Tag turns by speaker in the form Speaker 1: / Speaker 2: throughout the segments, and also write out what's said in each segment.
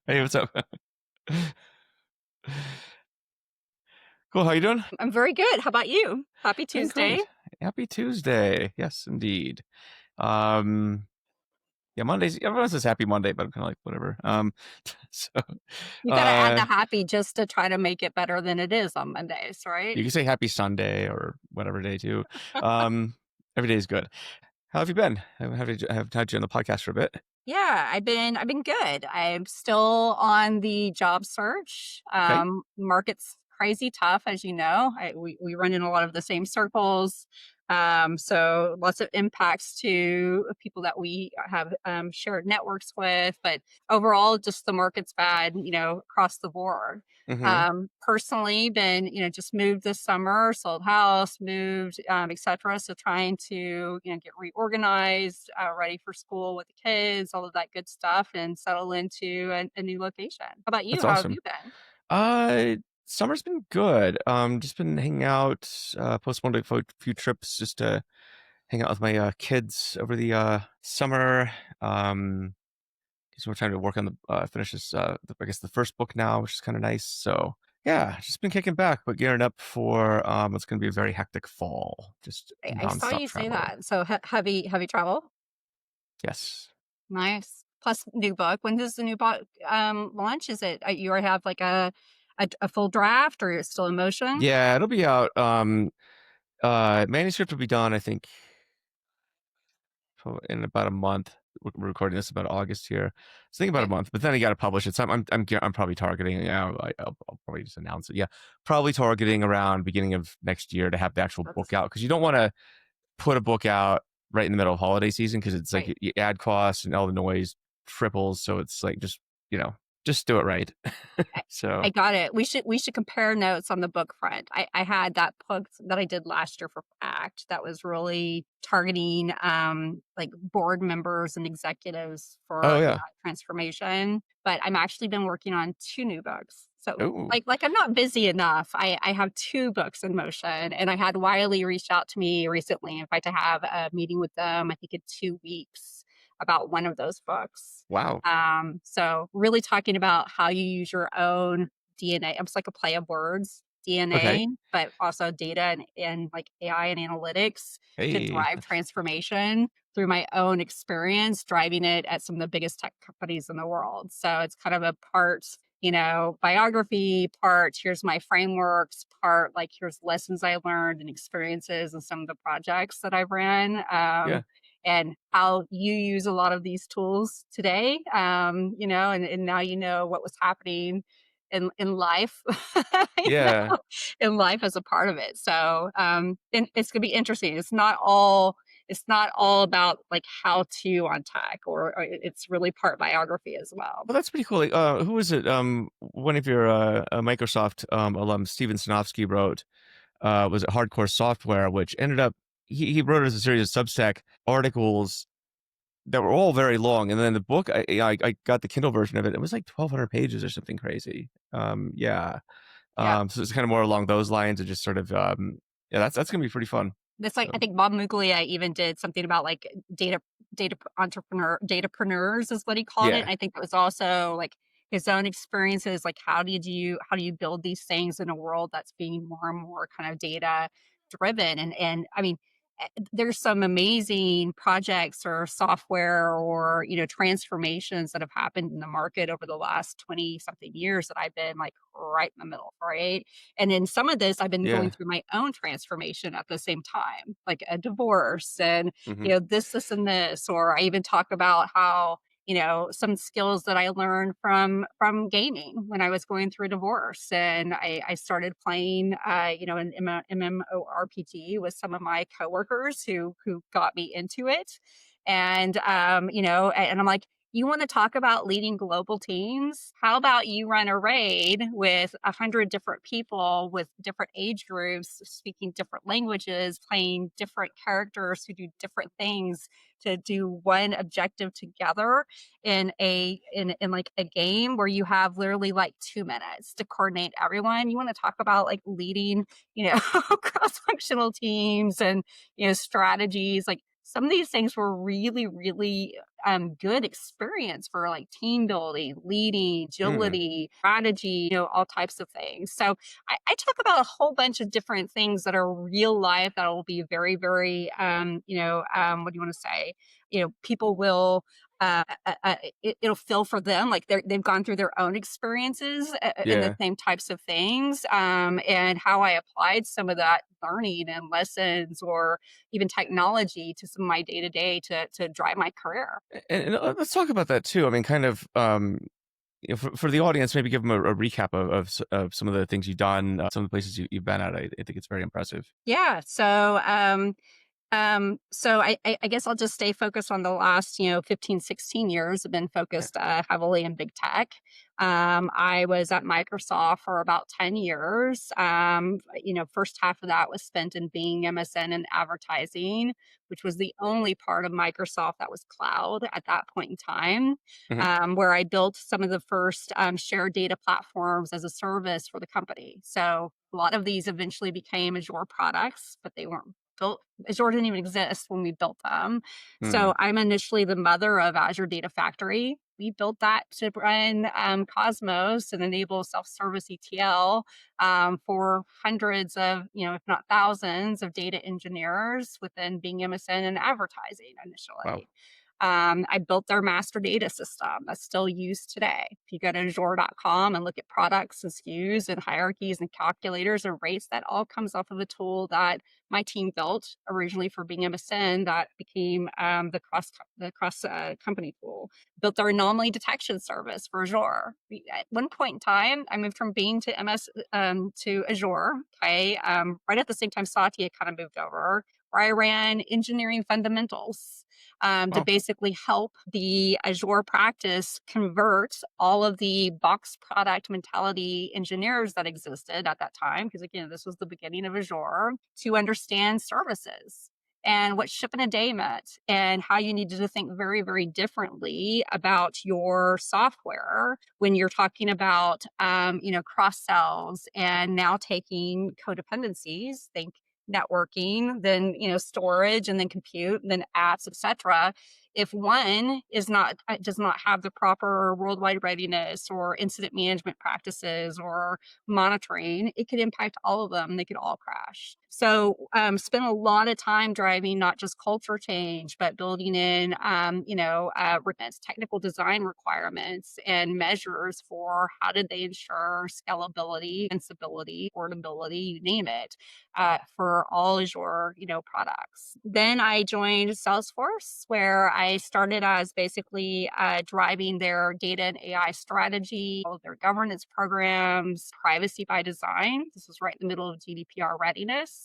Speaker 1: Hey, what's up? Cool. How you doing?
Speaker 2: I'm very good. How about you? Happy
Speaker 1: Doing
Speaker 2: Tuesday.
Speaker 1: great. Happy Tuesday. Yes, indeed. Um, yeah, Mondays. Everyone says Happy Monday, but I'm kind of like whatever. So,
Speaker 2: You got to add
Speaker 1: uh,
Speaker 2: the happy just to try to make it better than it is on Mondays, right?
Speaker 1: you can say Happy Sunday or whatever day too. Um, every day is good. How have you been? I have had you on the podcast for a bit.
Speaker 2: Yeah, I've been good. I'm still on the job search.
Speaker 1: Okay.
Speaker 2: Market's crazy tough, as you know. We run in a lot of the same circles. So lots of impacts to people that we have shared networks with, but overall, just the market's bad, across the board.
Speaker 1: Mm-hmm.
Speaker 2: Personally, been just moved this summer, sold house, moved, etc. So trying to get reorganized, ready for school with the kids, all of that good stuff, and settle into a new location. How about you?
Speaker 1: That's
Speaker 2: How have
Speaker 1: awesome.
Speaker 2: you been?
Speaker 1: Uh, Summer's been good. Just been hanging out. Postponed a few trips just to hang out with my kids over the summer. Um, because we're trying to work on the finish this I guess the first book now, which is kind of nice. So yeah, just been kicking back, but gearing up for what's going to be a very hectic fall. Just
Speaker 2: I saw
Speaker 1: nonstop
Speaker 2: you say
Speaker 1: travel.
Speaker 2: that. So heavy travel.
Speaker 1: Yes.
Speaker 2: Nice. Plus new book. When does the new book launch? Is it you already have like a full draft, or you're still in motion?
Speaker 1: Yeah, it'll be out. Manuscript will be done, I think, in about a month. We're recording this about August here. So think about a
Speaker 2: Okay.
Speaker 1: month, but then you got to publish it. So I'm probably targeting. Yeah, I'll probably just announce it. Yeah, probably targeting around beginning of next year to have the actual book
Speaker 2: That's
Speaker 1: out, because you don't want to put a book out right in the middle of holiday season, because it's like
Speaker 2: right.
Speaker 1: you add costs and all the noise triples. So it's like you know just do it right.
Speaker 2: I
Speaker 1: So
Speaker 2: I got it. We should compare notes on the book front. I had that book that I did last year for ACT that was really targeting, like, board members and executives
Speaker 1: oh
Speaker 2: for
Speaker 1: yeah.
Speaker 2: AI transformation, but I'm actually been working on 2 new books. So,
Speaker 1: Oh,
Speaker 2: like, I'm not busy enough. I have 2 books in motion, and I had Wiley reach out to me recently. In fact, I have a meeting with them, I think, in 2 weeks about one of those books.
Speaker 1: wow.
Speaker 2: So really talking about how you use your own DNA. It's like a play of words,
Speaker 1: Okay.
Speaker 2: DNA, but also data and like AI and analytics to
Speaker 1: Hey.
Speaker 2: drive transformation through my own experience, driving it at some of the biggest tech companies in the world. So it's kind of a part, biography, part here's my frameworks, part like here's lessons I learned and experiences and some of the projects that I've ran.
Speaker 1: Yeah.
Speaker 2: And how you use a lot of these tools today, and now you know what was happening in life,
Speaker 1: Yeah.
Speaker 2: in life as a part of it. So, and it's gonna be interesting. It's not all about like how to on tech, or it's really part biography as well.
Speaker 1: Well, that's pretty cool. Like, who was it? One of your Microsoft alums, Steven Sinofsky, wrote was it Hardcore Software, which ended up he wrote it as a series of Substack articles that were all very long, and then the book I got the Kindle version of it. It was like 1,200 pages or something crazy. Yeah.
Speaker 2: Yeah.
Speaker 1: So it's kind of more along those lines, and just sort of yeah, that's gonna be pretty fun.
Speaker 2: That's like
Speaker 1: So
Speaker 2: I think Bob Muglia even did something about like datapreneurs is what he called it.
Speaker 1: yeah,
Speaker 2: And I think it was also like his own experiences, like how do you build these things in a world that's being more and more kind of data driven. And I mean, there's some amazing projects or software or transformations that have happened in the market over the last 20 something years that I've been like right in the middle, right? And in some of this, I've been going
Speaker 1: yeah.
Speaker 2: through my own transformation at the same time, like a divorce and,
Speaker 1: Hmm.
Speaker 2: this, and this. Or I even talk about how, some skills that I learned from gaming when I was going through a divorce. And I started playing, an MMORPG with some of my coworkers who got me into it. And, and I'm like, you want to talk about leading global teams? How about you run a raid with 100 different people with different age groups, speaking different languages, playing different characters who do different things to do one objective together in like a game where you have literally like 2 minutes to coordinate everyone. You want to talk about like leading, cross-functional teams and strategies. Like some of these things were really, really good experience for like team building, leading,
Speaker 1: Mm,
Speaker 2: agility, strategy, all types of things. So I talk about a whole bunch of different things that are real life that will be very, very, what do you want to say? People will it'll feel for them like they've gone through their own experiences in the
Speaker 1: yeah.
Speaker 2: same types of things, and how I applied some of that learning and lessons or even technology to some of my day to day to drive my career.
Speaker 1: And let's talk about that too. I mean, kind of, for the audience, maybe give them a recap of some of the things you've done, some of the places you've been at. I think it's very impressive.
Speaker 2: Yeah. So I guess I'll just stay focused on the last, 15, 16 years. I've been
Speaker 1: Yeah.
Speaker 2: focused heavily in big tech. I was at Microsoft for about 10 years. First half of that was spent in being MSN and advertising, which was the only part of Microsoft that was cloud at that point in time,
Speaker 1: Hmm.
Speaker 2: where I built some of the first shared data platforms as a service for the company. So a lot of these eventually became Azure products, but they weren't built. Azure didn't even exist when we built them. So
Speaker 1: Mm.
Speaker 2: I'm initially the mother of Azure Data Factory. We built that to run Cosmos and enable self-service ETL for hundreds of, if not thousands of data engineers within Bing MSN and advertising
Speaker 1: Wow.
Speaker 2: initially. I built their master data system that's still used today. If you go to Azure.com and look at products and SKUs and hierarchies and calculators and rates, that all comes off of a tool that my team built originally for Bing MSN that became the cross company tool. Built our anomaly detection service for Azure. At one point in time, I moved from Bing to to Azure. Okay, right at the same time Satya kind of moved over, where I ran engineering fundamentals to
Speaker 1: Wow.
Speaker 2: basically help the Azure practice convert all of the box product mentality engineers that existed at that time. Because again, this was the beginning of Azure to understand services and what ship in a day meant and how you needed to think very, very differently about your software when you're talking about, cross sells and now taking codependencies, think networking, then storage, and then compute, and then apps, etc. If one is not does not have the proper worldwide readiness or incident management practices or monitoring, it could impact all of them. They could all crash. So spend a lot of time driving not just culture change, but building in technical design requirements and measures for how did they ensure scalability, sensibility, portability, you name it, for all Azure, products. Then I joined Salesforce, where I started as basically driving their data and AI strategy, all of their governance programs, privacy by design. This was right in the middle of GDPR readiness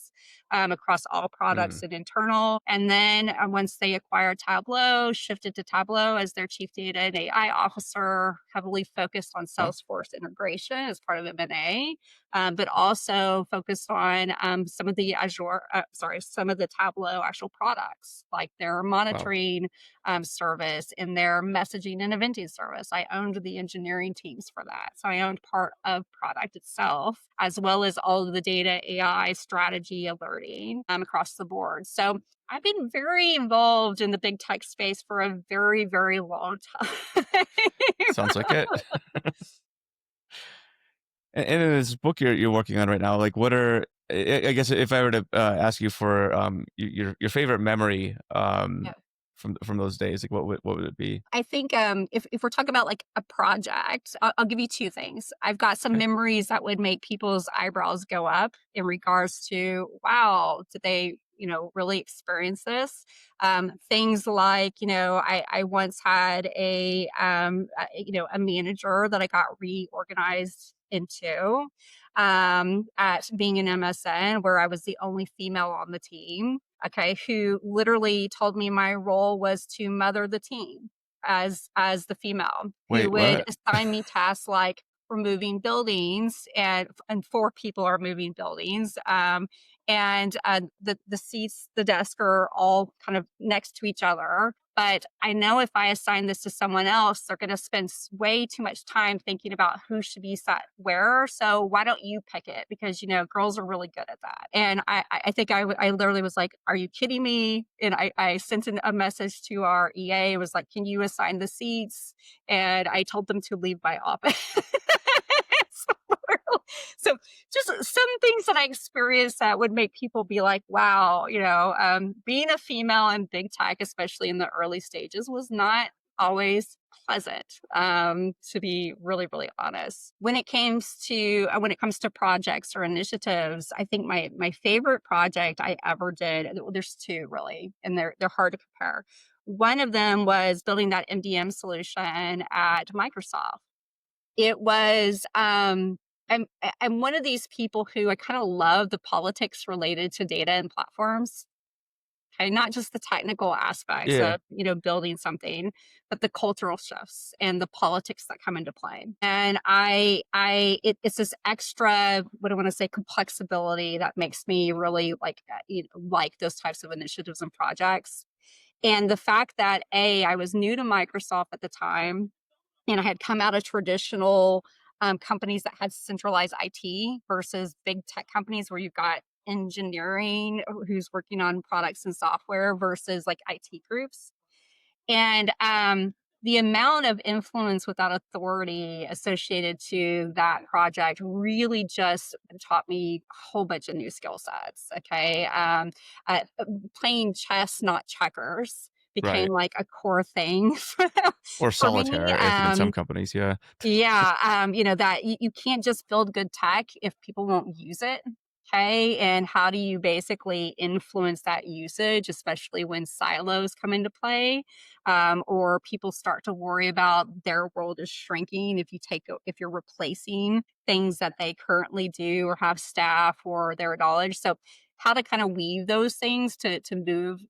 Speaker 2: across all products
Speaker 1: Mm.
Speaker 2: and internal. And then once they acquired Tableau, shifted to Tableau as their chief data and AI officer, heavily focused on
Speaker 1: Wow.
Speaker 2: Salesforce integration as part of M&A, but also focused on some of the Tableau actual products, like their
Speaker 1: Wow.
Speaker 2: monitoring service and their messaging and eventing service. I owned the engineering teams for that. So I owned part of product itself, as well as all of the data, AI, strategy, alerting across the board. So I've been very involved in the big tech space for a very, very long time.
Speaker 1: Sounds like it. And in this book you're working on right now, like what are I guess if I were to ask you for your favorite memory from those days, like what would it be?
Speaker 2: I think if we're talking about like a project, I'll give you two things. I've got some
Speaker 1: Okay.
Speaker 2: memories that would make people's eyebrows go up in regards to, wow, did they, really experience this? Things like, I once had a manager that I got reorganized into at being an MSN, where I was the only female on the team. Okay, who literally told me my role was to mother the team as the female, who
Speaker 1: Wait,
Speaker 2: would
Speaker 1: what?
Speaker 2: assign me tasks like removing buildings, and four people are moving buildings, and the seats, the desk are all kind of next to each other. But I know if I assign this to someone else, they're going to spend way too much time thinking about who should be sat where. So why don't you pick it? Because girls are really good at that. And I think I literally was like, "Are you kidding me?" And I sent a message to our EA. It was like, "Can you assign the seats?" And I told them to leave my office. So just some things that I experienced that would make people be like, wow, being a female in big tech, especially in the early stages, was not always pleasant, to be really, really honest. When it comes to projects or initiatives, I think my favorite project I ever did, well, there's two really, and they're hard to compare. One of them was building that MDM solution at Microsoft. It was, I'm one of these people who I kind of love the politics related to data and platforms. Okay, not just the technical aspects
Speaker 1: Yeah.
Speaker 2: of building something, but the cultural shifts and the politics that come into play. And it's this extra, what do I want to say, complexibility that makes me really like those types of initiatives and projects. And the fact that I was new to Microsoft at the time, and I had come out of traditional companies that had centralized IT versus big tech companies where you've got engineering who's working on products and software versus like IT groups. And the amount of influence without authority associated to that project really just taught me a whole bunch of new skill sets. Okay. Playing chess, not checkers, became
Speaker 1: Right.
Speaker 2: like a core thing
Speaker 1: Or
Speaker 2: for me.
Speaker 1: solitaire, I think in some companies, yeah.
Speaker 2: Yeah, that you can't just build good tech if people won't use it. Okay. And how do you basically influence that usage, especially when silos come into play, or people start to worry about their world is shrinking if you're replacing things that they currently do or have staff or their knowledge. So how to kind of weave those things to move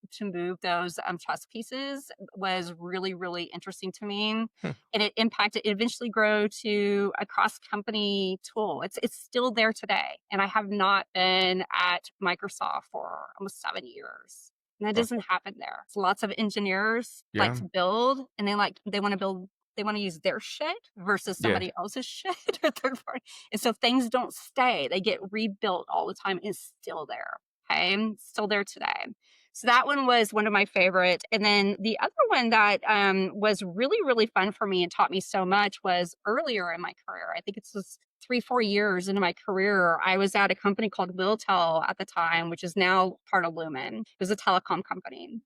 Speaker 2: those chess pieces was really, really interesting to me,
Speaker 1: Hmm.
Speaker 2: and it eventually grew to a cross company tool. It's still there today, and I have not been at Microsoft for almost 7 years. And that
Speaker 1: Well,
Speaker 2: doesn't happen there. So lots of engineers like
Speaker 1: yeah.
Speaker 2: to build, and they want to use their shit versus
Speaker 1: Yeah.
Speaker 2: somebody else's shit or third party. And so things don't stay. They get rebuilt all the time. It's still there. Okay. Still there today. So that one was one of my favorites. And then the other one that was really, really fun for me and taught me so much was earlier in my career. I think it's just 3, 4 years into my career. I was at a company called WillTel at the time, which is now part of Lumen. It was a telecom company.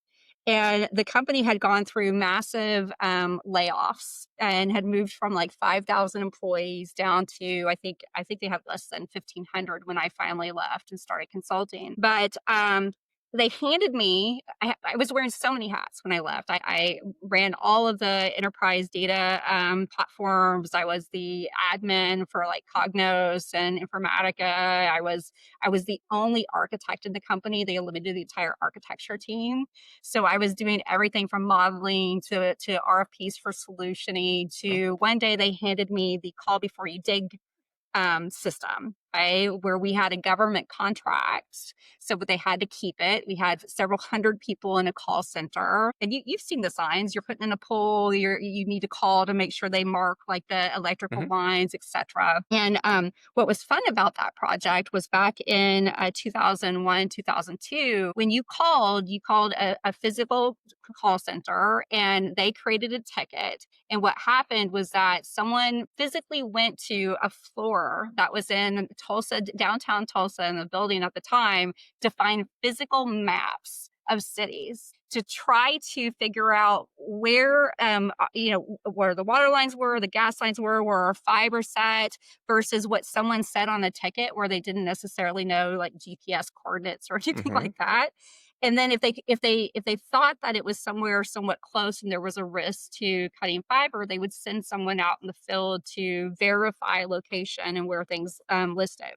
Speaker 2: And the company had gone through massive layoffs and had moved from like 5,000 employees down to I think they have less than 1,500 when I finally left and started consulting. But they handed me. I was wearing so many hats when I left. I ran all of the enterprise data platforms. I was the admin for like Cognos and Informatica. I was the only architect in the company. They eliminated the entire architecture team, so I was doing everything from modeling to RFPs for solutioning to one day they handed me the call before you dig system, right? Where we had a government contract. So but they had to keep it. We had several hundred people in a call center. And you've seen the signs. You're putting in a poll, you need to call to make sure they mark like the electrical
Speaker 1: Mhm.
Speaker 2: lines, etc. And what was fun about that project was back in 2001, 2002, when you called a physical call center and they created a ticket, and what happened was that someone physically went to a floor that was in Tulsa, downtown Tulsa, in the building at the time, to find physical maps of cities to try to figure out where the water lines were, the gas lines were our fiber set versus what someone said on a ticket where they didn't necessarily know like GPS coordinates or anything
Speaker 1: Mhm.
Speaker 2: like that. And then if they thought that it was somewhere somewhat close and there was a risk to cutting fiber, they would send someone out in the field to verify location and where things listed.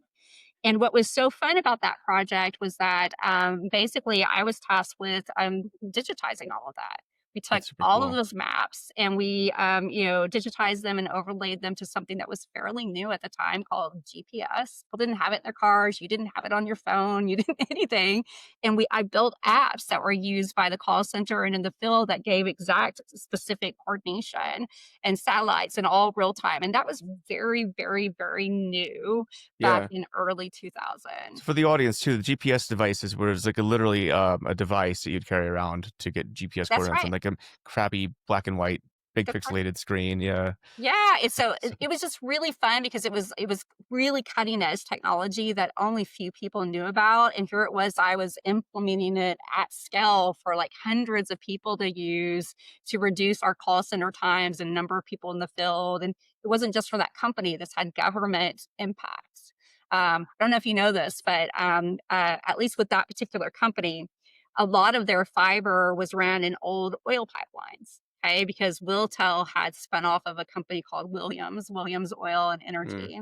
Speaker 2: And what was so fun about that project was that basically I was tasked with digitizing all of that. We took
Speaker 1: That's super
Speaker 2: all of
Speaker 1: cool.
Speaker 2: those maps and we, digitized them and overlaid them to something that was fairly new at the time called GPS. People didn't have it in their cars. You didn't have it on your phone. You didn't anything. And I built apps that were used by the call center and in the field that gave exact specific coordination and satellites and all real time. And that was very, very, very new back
Speaker 1: Yeah.
Speaker 2: in early 2000.
Speaker 1: So for the audience too, the GPS devices was like literally a device that you'd carry around to get GPS
Speaker 2: That's
Speaker 1: coordinates on
Speaker 2: right.
Speaker 1: like a crappy black and white, big
Speaker 2: Good question.
Speaker 1: pixelated screen. Yeah.
Speaker 2: Yeah, it's so
Speaker 1: So
Speaker 2: it was just really fun because it was really cutting edge technology that only few people knew about, and here it was, I was implementing it at scale for, like, hundreds of people to use to reduce our call center times and number of people in the field, and it wasn't just for that company, this had government impacts. I don't know if you know this, but, at least with that particular company, a lot of their fiber was ran in old oil pipelines. Okay, because Wiltel had spun off of a company called Williams Oil and
Speaker 1: mm,
Speaker 2: Energy.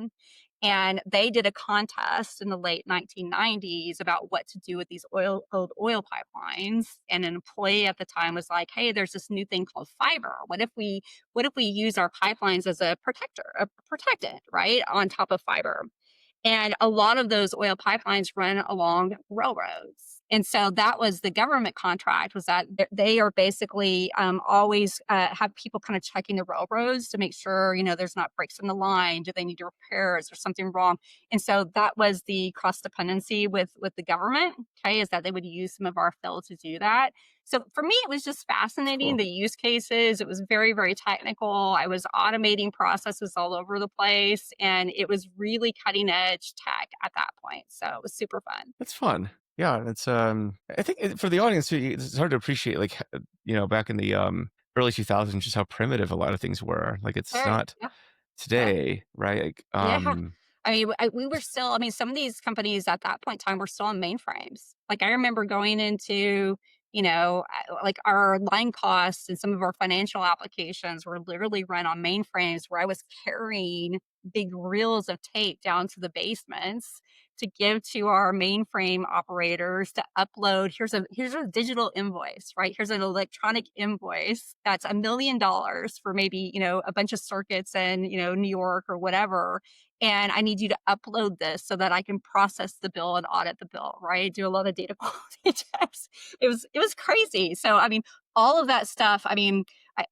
Speaker 2: And they did a contest in the late 1990s about what to do with these old oil pipelines. And an employee at the time was like, "Hey, there's this new thing called fiber. What if we use our pipelines as a protector, a protectant, right, on top of fiber?" And a lot of those oil pipelines run along railroads. And so that was the government contract, was that they are basically always have people kind of checking the railroads to make sure, there's not breaks in the line. Do they need to repair? Is there something wrong? And so that was the cross dependency with the government. Okay, is that they would use some of our field to do that. So for me, it was just
Speaker 1: that's
Speaker 2: fascinating,
Speaker 1: cool.
Speaker 2: the use cases. It was very, very technical. I was automating processes all over the place, and it was really cutting edge tech at that point. So it was super fun.
Speaker 1: That's fun. Yeah, it's I think for the audience too, it's hard to appreciate like back in the early 2000s just how primitive a lot of things were. Like it's
Speaker 2: Very,
Speaker 1: not
Speaker 2: yeah, yeah.
Speaker 1: today, right? Like
Speaker 2: Yeah. I mean, we were still, I mean, some of these companies at that point in time were still on mainframes. Like, I remember going into, like our line costs and some of our financial applications were literally run on mainframes where I was carrying big reels of tape down to the basements to give to our mainframe operators to upload. Here's a digital invoice, right? Here's an electronic invoice that's $1 million for maybe, a bunch of circuits in, New York or whatever, and I need you to upload this so that I can process the bill and audit the bill, right? Do a lot of data quality checks. It was crazy. So I mean, all of that stuff. I mean,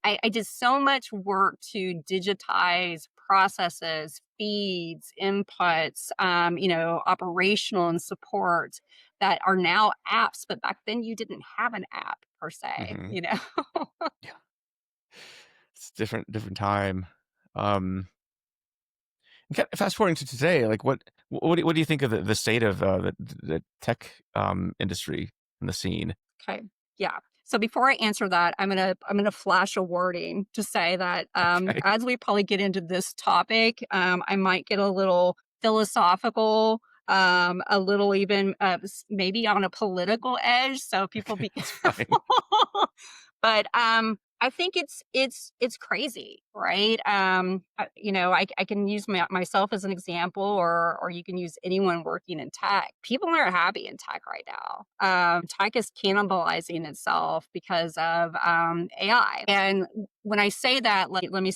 Speaker 2: I did so much work to digitize processes, feeds, inputs, operational and support that are now apps. But back then, you didn't have an app per se.
Speaker 1: hmm Yeah, it's different time. Um, Fast forwarding to today, like what do you think of the state of the tech industry and the scene?
Speaker 2: Okay. Yeah. So before I answer that, I'm gonna flash a wording to say that
Speaker 1: Okay,
Speaker 2: as we probably get into this topic, I might get a little philosophical, a little even maybe on a political edge. So people
Speaker 1: okay,
Speaker 2: be
Speaker 1: that's fine.
Speaker 2: careful. But I think it's crazy, right? I can use myself as an example, or you can use anyone working in tech. People aren't happy in tech right now. Tech is cannibalizing itself because of AI. And when I say that, let me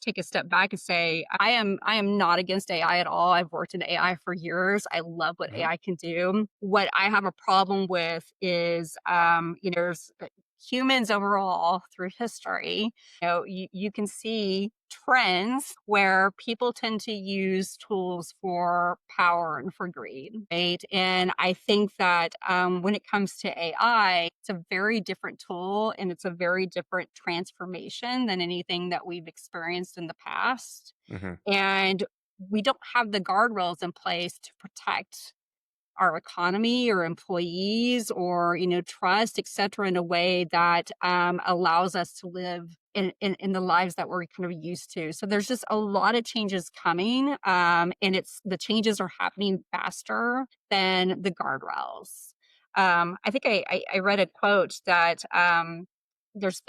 Speaker 2: take a step back and say I am not against AI at all. I've worked in AI for years. I love what
Speaker 1: Mhm.
Speaker 2: AI can do. What I have a problem with is, there's humans overall through history. You can see trends where people tend to use tools for power and for greed, right? And I think that when it comes to AI, it's a very different tool and it's a very different transformation than anything that we've experienced in the past.
Speaker 1: Mhm.
Speaker 2: And we don't have the guardrails in place to protect our economy or employees or trust, et cetera, in a way that allows us to live in the lives that we're kind of used to. So there's just a lot of changes coming, and it's the changes are happening faster than the guardrails. I think I read a quote that there's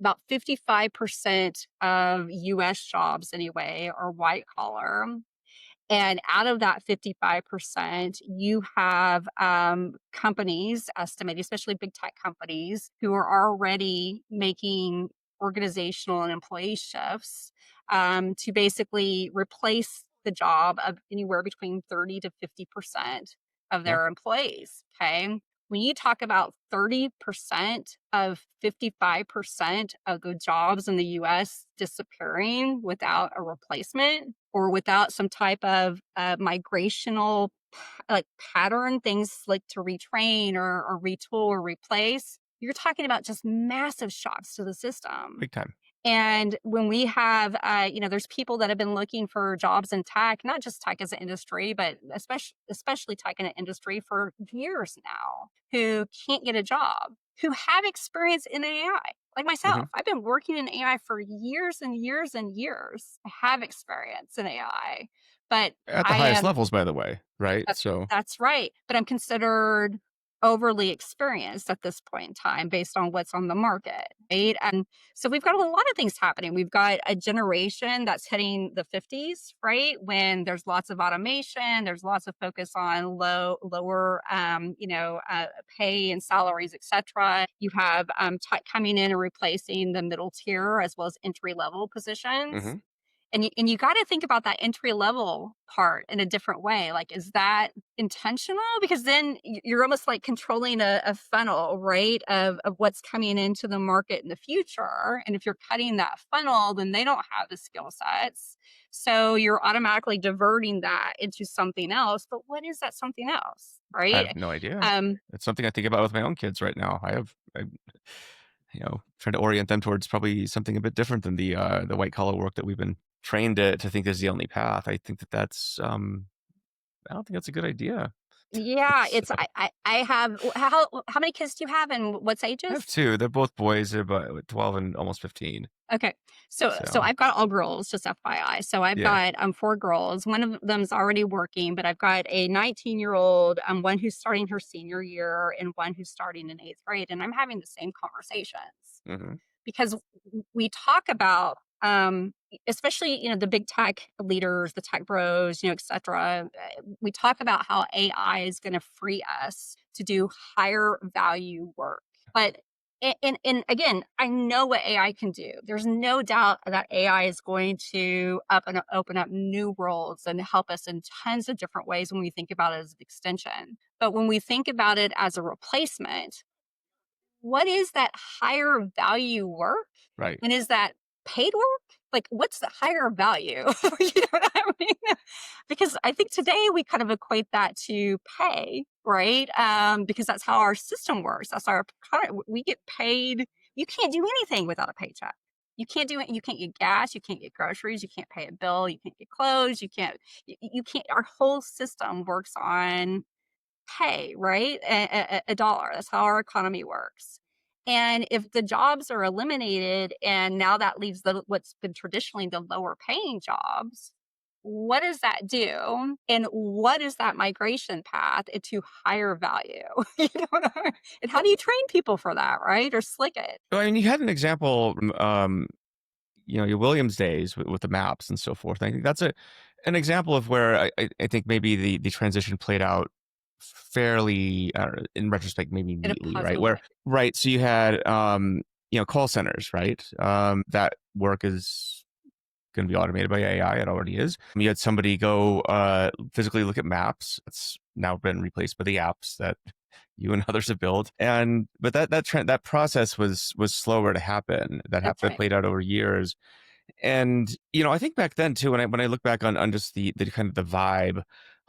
Speaker 2: about 55% of US jobs anyway are white collar, And out of that 55%, you have companies estimated, especially big tech companies, who are already making organizational and employee shifts to basically replace the job of anywhere between 30 to 50% of
Speaker 1: Yeah.
Speaker 2: their employees. Okay. When you talk about 30% of 55% of the jobs in the US disappearing without a replacement or without some type of migrational like pattern, things like to retrain or retool or replace, you're talking about just massive shocks to the system.
Speaker 1: Big time.
Speaker 2: And when we have, there's people that have been looking for jobs in tech, not just tech as an industry, but especially tech in an industry for years now, who can't get a job, who have experience in AI, like
Speaker 1: Hmm.
Speaker 2: myself. I've been working in AI for years and years and years. I have experience in AI, but
Speaker 1: At the
Speaker 2: I
Speaker 1: highest
Speaker 2: am
Speaker 1: levels, by the way, right?
Speaker 2: that
Speaker 1: So,
Speaker 2: that's right, but I'm considered overly experienced at this point in time based on what's on the market, right? And so we've got a lot of things happening. We've got a generation that's hitting the 50s, right? When there's lots of automation, there's lots of focus on lower, pay and salaries, etc. You have tech coming in and replacing the middle tier as well as entry level positions,
Speaker 1: hmm,
Speaker 2: and you gotta think about that entry level part in a different way. Like, is that intentional? Because then you're almost like controlling a funnel, right? Of what's coming into the market in the future. And if you're cutting that funnel, then they don't have the skill sets. So you're automatically diverting that into something else. But what is that something else?
Speaker 1: I have
Speaker 2: Right?
Speaker 1: no idea.
Speaker 2: Um,
Speaker 1: It's something I think about with my own kids right now. Trying to orient them towards probably something a bit different than the white collar work that we've been trained to think is the only path. I think I don't think that's a good idea.
Speaker 2: yeah, it's
Speaker 1: So
Speaker 2: I have how many kids do you have and what's
Speaker 1: I have
Speaker 2: ages?
Speaker 1: two. They're both boys. They're about 12 and almost 15.
Speaker 2: Okay. So
Speaker 1: So
Speaker 2: I've got all girls, just FYI. So I've
Speaker 1: yeah.
Speaker 2: got 4 girls. One of them's already working, but I've got a 19-year-old, one who's starting her senior year and one who's starting in 8th grade. And I'm having the same conversations
Speaker 1: Hmm.
Speaker 2: because we talk about especially the big tech leaders, the tech bros, et cetera. We talk about how AI is going to free us to do higher value work, but and again, I know what AI can do. There's no doubt that AI is going to open up new worlds and help us in tons of different ways when we think about it as an extension. But when we think about it as a replacement, what is that higher value work?
Speaker 1: Right.
Speaker 2: And is that paid work? Like, what's the higher value? You know what I mean? Because I think today we kind of equate that to pay, right? Because that's how our system works. That's our we get paid. You can't do anything without a paycheck. You can't do it. You can't get gas. You can't get groceries. You can't pay a bill. You can't get clothes. You can't. You can't. Our whole system works on pay, right? A dollar. That's how our economy works. And if the jobs are eliminated and now that leaves what's been traditionally the lower paying jobs, what does that do? And what is that migration path into higher value? And how do you train people for that, right? Or slick it?
Speaker 1: Well, I mean, you had an example, your Williams days with the maps and so forth. I think that's an example of where I think maybe the transition played out fairly, in retrospect, maybe
Speaker 2: In a
Speaker 1: neatly, right?
Speaker 2: positive
Speaker 1: Where
Speaker 2: way.
Speaker 1: right, so you had call centers, right? That work is going to be automated by AI. It already is. You had somebody go physically look at maps. It's now been replaced by the apps that you and others have built. And but that process was slower to happen.
Speaker 2: That's
Speaker 1: That
Speaker 2: right.
Speaker 1: played out over years. And I think back then too, when I look back on just the kind of the vibe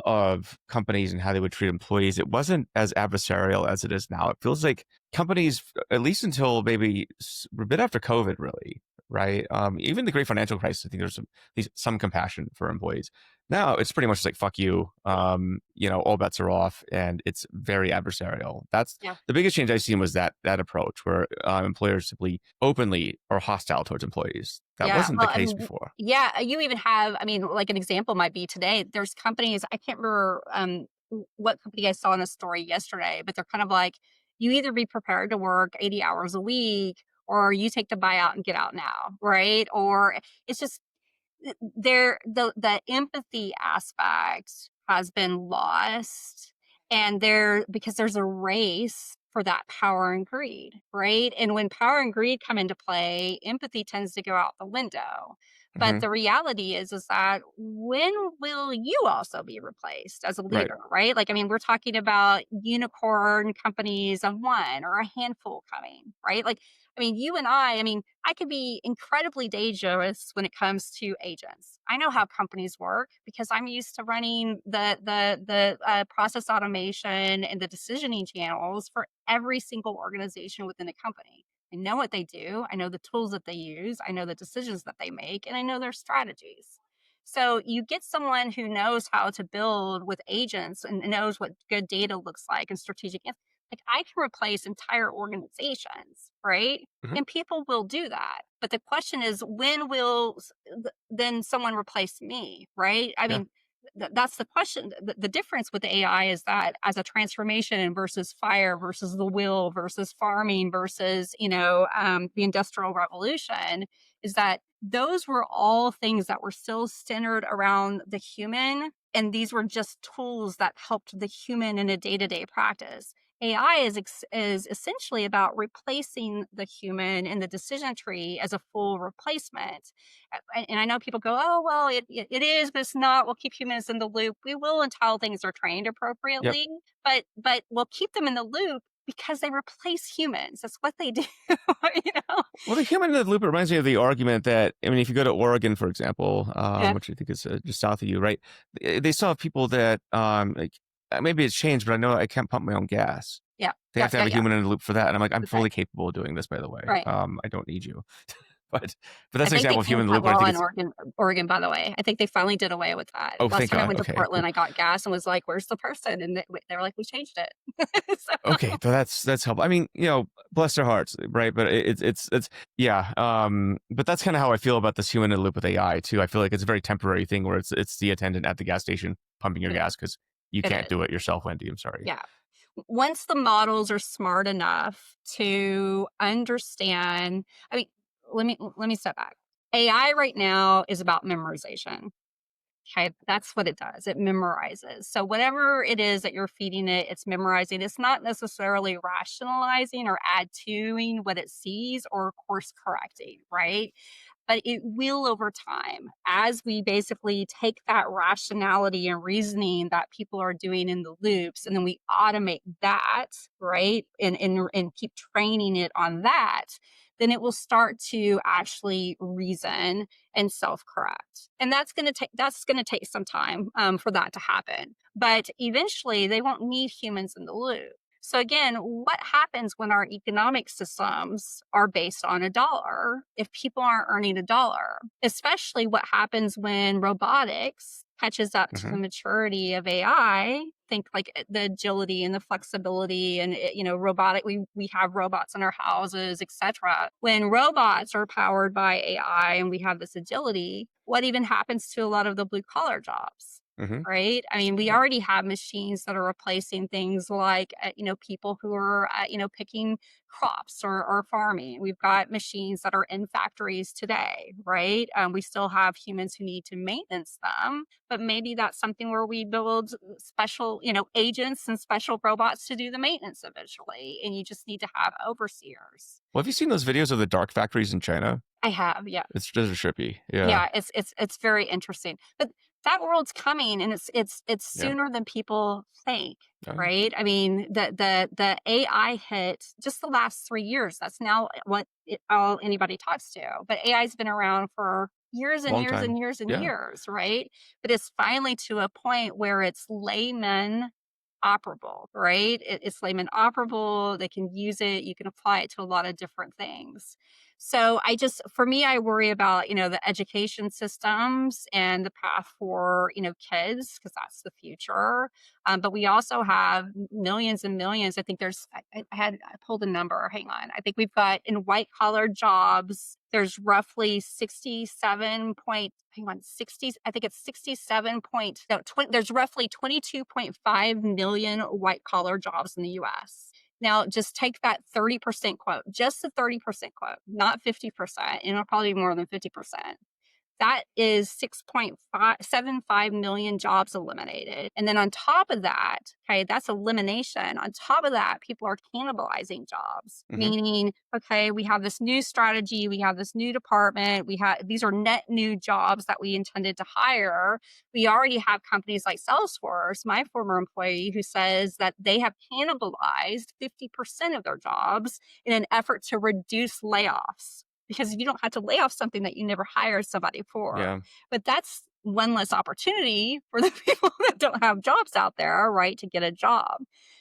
Speaker 1: of companies and how they would treat employees, it wasn't as adversarial as it is now. It feels like companies, at least until maybe a bit after COVID, really, right? Even the great financial crisis, I think there's some compassion for employees. Now it's pretty much just like fuck you. All bets are off, and it's very adversarial. That's
Speaker 2: Yeah.
Speaker 1: the biggest change I've seen was that approach where employers simply openly are hostile towards employees. That
Speaker 2: Yeah,
Speaker 1: wasn't the
Speaker 2: well,
Speaker 1: case before.
Speaker 2: yeah, you even have I mean, like, an example might be today, there's companies I can't remember, what company I saw in a story yesterday, but they're kind of like, "You either be prepared to work 80 hours a week, or you take the buyout and get out now," right? Or it's just the empathy aspect has been lost, and because there's a race for that power and greed, right? And when power and greed come into play, empathy tends to go out the window. But
Speaker 1: Hmm.
Speaker 2: the reality is that when will you also be replaced as a
Speaker 1: Right.
Speaker 2: leader, right? Like, I mean, we're talking about unicorn companies of one or a handful coming, right? Like, I mean, you and I mean, I can be incredibly dangerous when it comes to agents. I know how companies work because I'm used to running the process automation and the decisioning channels for every single organization within a company. I know what they do. I know the tools that they use. I know the decisions that they make, and I know their strategies. So you get someone who knows how to build with agents and knows what good data looks like and strategic. Like, I can replace entire organizations, right?
Speaker 1: Hmm.
Speaker 2: And people will do that. But the question is, when will then someone replace me, right? I
Speaker 1: Yeah.
Speaker 2: mean, that's the question. The difference with AI is that as a transformation versus fire versus the will versus farming versus, the industrial revolution is that those were all things that were still centered around the human. And these were just tools that helped the human in a day to day practice. AI is essentially about replacing the human in the decision tree as a full replacement. And I know people go, "Oh, well, it is, but it's not. We'll keep humans in the loop. We will until things are trained
Speaker 1: Yep.
Speaker 2: appropriately, but we'll keep them in the loop because they replace humans. That's what they do." you know?
Speaker 1: Well, the human in the loop reminds me of the argument that, I mean, if you go to Oregon, for example,
Speaker 2: Yeah,
Speaker 1: which I think is just south of you, right? They still have people that, like, maybe it's changed, but I know I can't pump my own gas.
Speaker 2: yeah,
Speaker 1: They
Speaker 2: yeah,
Speaker 1: have to
Speaker 2: yeah,
Speaker 1: have a
Speaker 2: yeah.
Speaker 1: human in the loop for that. And I'm like, I'm
Speaker 2: That's right.
Speaker 1: fully capable of doing this, by the way.
Speaker 2: Right.
Speaker 1: I don't need you. but
Speaker 2: I
Speaker 1: that's an
Speaker 2: think they
Speaker 1: example of human
Speaker 2: changed
Speaker 1: in the
Speaker 2: that
Speaker 1: loop. And I
Speaker 2: law
Speaker 1: think
Speaker 2: in
Speaker 1: it's,
Speaker 2: Oregon, by the way. I think they finally did away with that.
Speaker 1: oh,
Speaker 2: Last
Speaker 1: thank
Speaker 2: time I
Speaker 1: God.
Speaker 2: went to
Speaker 1: Okay.
Speaker 2: Portland, I got gas and was like, "Where's the person?" And they were like, "We changed it." So
Speaker 1: Okay, so that's helpful. I mean, bless their hearts, right? But it's yeah. But that's kind of how I feel about this human in the loop with AI too. I feel like it's a very temporary thing where it's the attendant at the gas station pumping your
Speaker 2: it
Speaker 1: gas because you
Speaker 2: it
Speaker 1: can't
Speaker 2: is.
Speaker 1: do it yourself, Wendy. I'm sorry.
Speaker 2: Yeah. Once the models are smart enough to understand, I mean, let me step back. AI right now is about memorization. Okay, that's what it does. It memorizes. So whatever it is that you're feeding it, it's memorizing. It's not necessarily rationalizing or add toing what it sees or course correcting, right? But it will over time as we basically take that rationality and reasoning that people are doing in the loops and then we automate that, right? And keep training it on that, then it will start to actually reason and self-correct. And that's going to take some time for that to happen. But eventually they won't need humans in the loop. So again, what happens when our economic systems are based on a dollar if people aren't earning a dollar? Especially what happens when robotics catches up to
Speaker 1: Hmm.
Speaker 2: the maturity of AI. Think like the agility and the flexibility and robotic we have robots in our houses, etc. When robots are powered by AI and we have this agility, what even happens to a lot of the blue collar jobs?
Speaker 1: Hmm.
Speaker 2: Right? I mean, we
Speaker 1: Right.
Speaker 2: already have machines that are replacing things like, people who are, picking crops or farming. We've got machines that are in factories today, right? We still have humans who need to maintenance them, but maybe that's something where we build special, agents and special robots to do the maintenance eventually. And you just need to have overseers.
Speaker 1: Well, have you seen those videos of the dark factories in China?
Speaker 2: I have, yeah.
Speaker 1: It's just trippy. Yeah.
Speaker 2: Yeah, it's very interesting. But that world's coming and it's
Speaker 1: Yeah.
Speaker 2: sooner than people think,
Speaker 1: Oh, yeah.
Speaker 2: right? I mean, the AI hit just the last 3 years. That's now what all anybody talks to. But AI's been around for years and
Speaker 1: Long
Speaker 2: years and
Speaker 1: time.
Speaker 2: years and
Speaker 1: Yeah.
Speaker 2: years, right? But it's finally to a point where it's layman operable, right? It's layman operable. They can use it. You can apply it to a lot of different things. So for me, I worry about, the education systems and the path for, kids, because that's the future. But we also have millions and millions. I think I pulled a number. Hang on. I think we've got in white collar jobs, there's roughly 67 point, hang on, 60, I think it's 67 point, no, 20, there's roughly 22.5 million white collar jobs in the US. Now, just take that 30% quote, just the 30% quote, not 50%, and it'll probably be more than 50%. that is 6.75 million jobs eliminated. And then on top of that, okay, that's elimination. On top of that, people are cannibalizing jobs,
Speaker 1: Hmm.
Speaker 2: meaning, okay, we have this new strategy, we have this new department, we have these are net new jobs that we intended to hire. We already have companies like Salesforce, my former employee, who says that they have cannibalized 50% of their jobs in an effort to reduce layoffs. Because you don't have to lay off something that you never hired somebody for.
Speaker 1: Yeah.
Speaker 2: But that's one less opportunity for the people that don't have jobs out there, right, to get a job.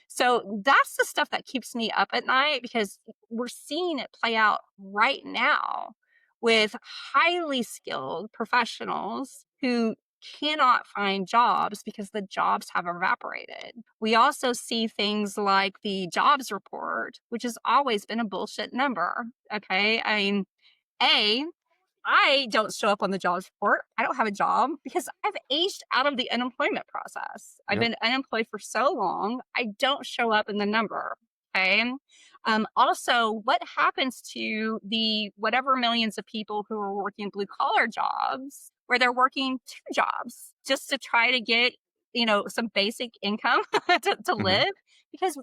Speaker 2: So that's the stuff that keeps me up at night because we're seeing it play out right now with highly skilled professionals who cannot find jobs because the jobs have evaporated. We also see things like the jobs report, which has always been a bullshit number. Okay. I mean, A, I don't show up on the jobs report. I don't have a job because I've aged out of the unemployment process. I've
Speaker 1: Yep.
Speaker 2: been unemployed for so long, I don't show up in the number. Okay. Also, what happens to the whatever millions of people who are working blue collar jobs where they're working two jobs just to try to get, some basic income to
Speaker 1: Hmm.
Speaker 2: live because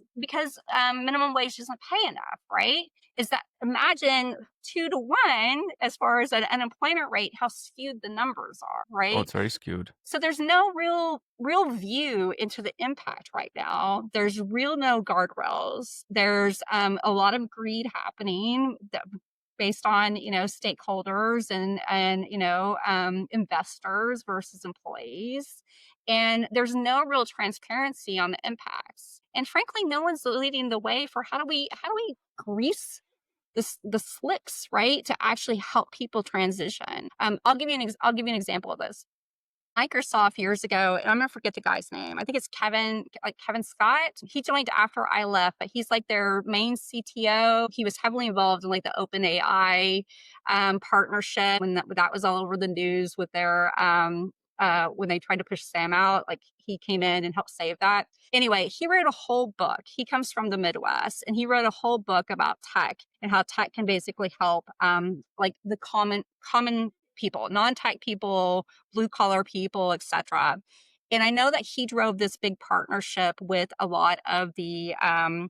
Speaker 2: minimum wage doesn't pay enough, right? Is that imagine 2 to 1 as far as an unemployment rate, how skewed the numbers are,
Speaker 1: Oh,
Speaker 2: right?
Speaker 1: it's very skewed.
Speaker 2: So there's no real view into the impact right now. There's real no guardrails. There's a lot of greed happening based on stakeholders and investors versus employees, and there's no real transparency on the impacts. And frankly, no one's leading the way for how do we grease the slicks, right, to actually help people transition. I'll give you an example of this. Microsoft years ago, and I'm gonna forget the guy's name. I think it's Kevin Scott. He joined after I left, but he's like their main CTO. He was heavily involved in like the OpenAI partnership when that was all over the news with their when they tried to push Sam out. Like he came in and helped save that. Anyway, he wrote a whole book. He comes from the Midwest, and he wrote a whole book about tech and how tech can basically help like the common people, non-tech people, blue collar people, etc. And I know that he drove this big partnership with a lot of the I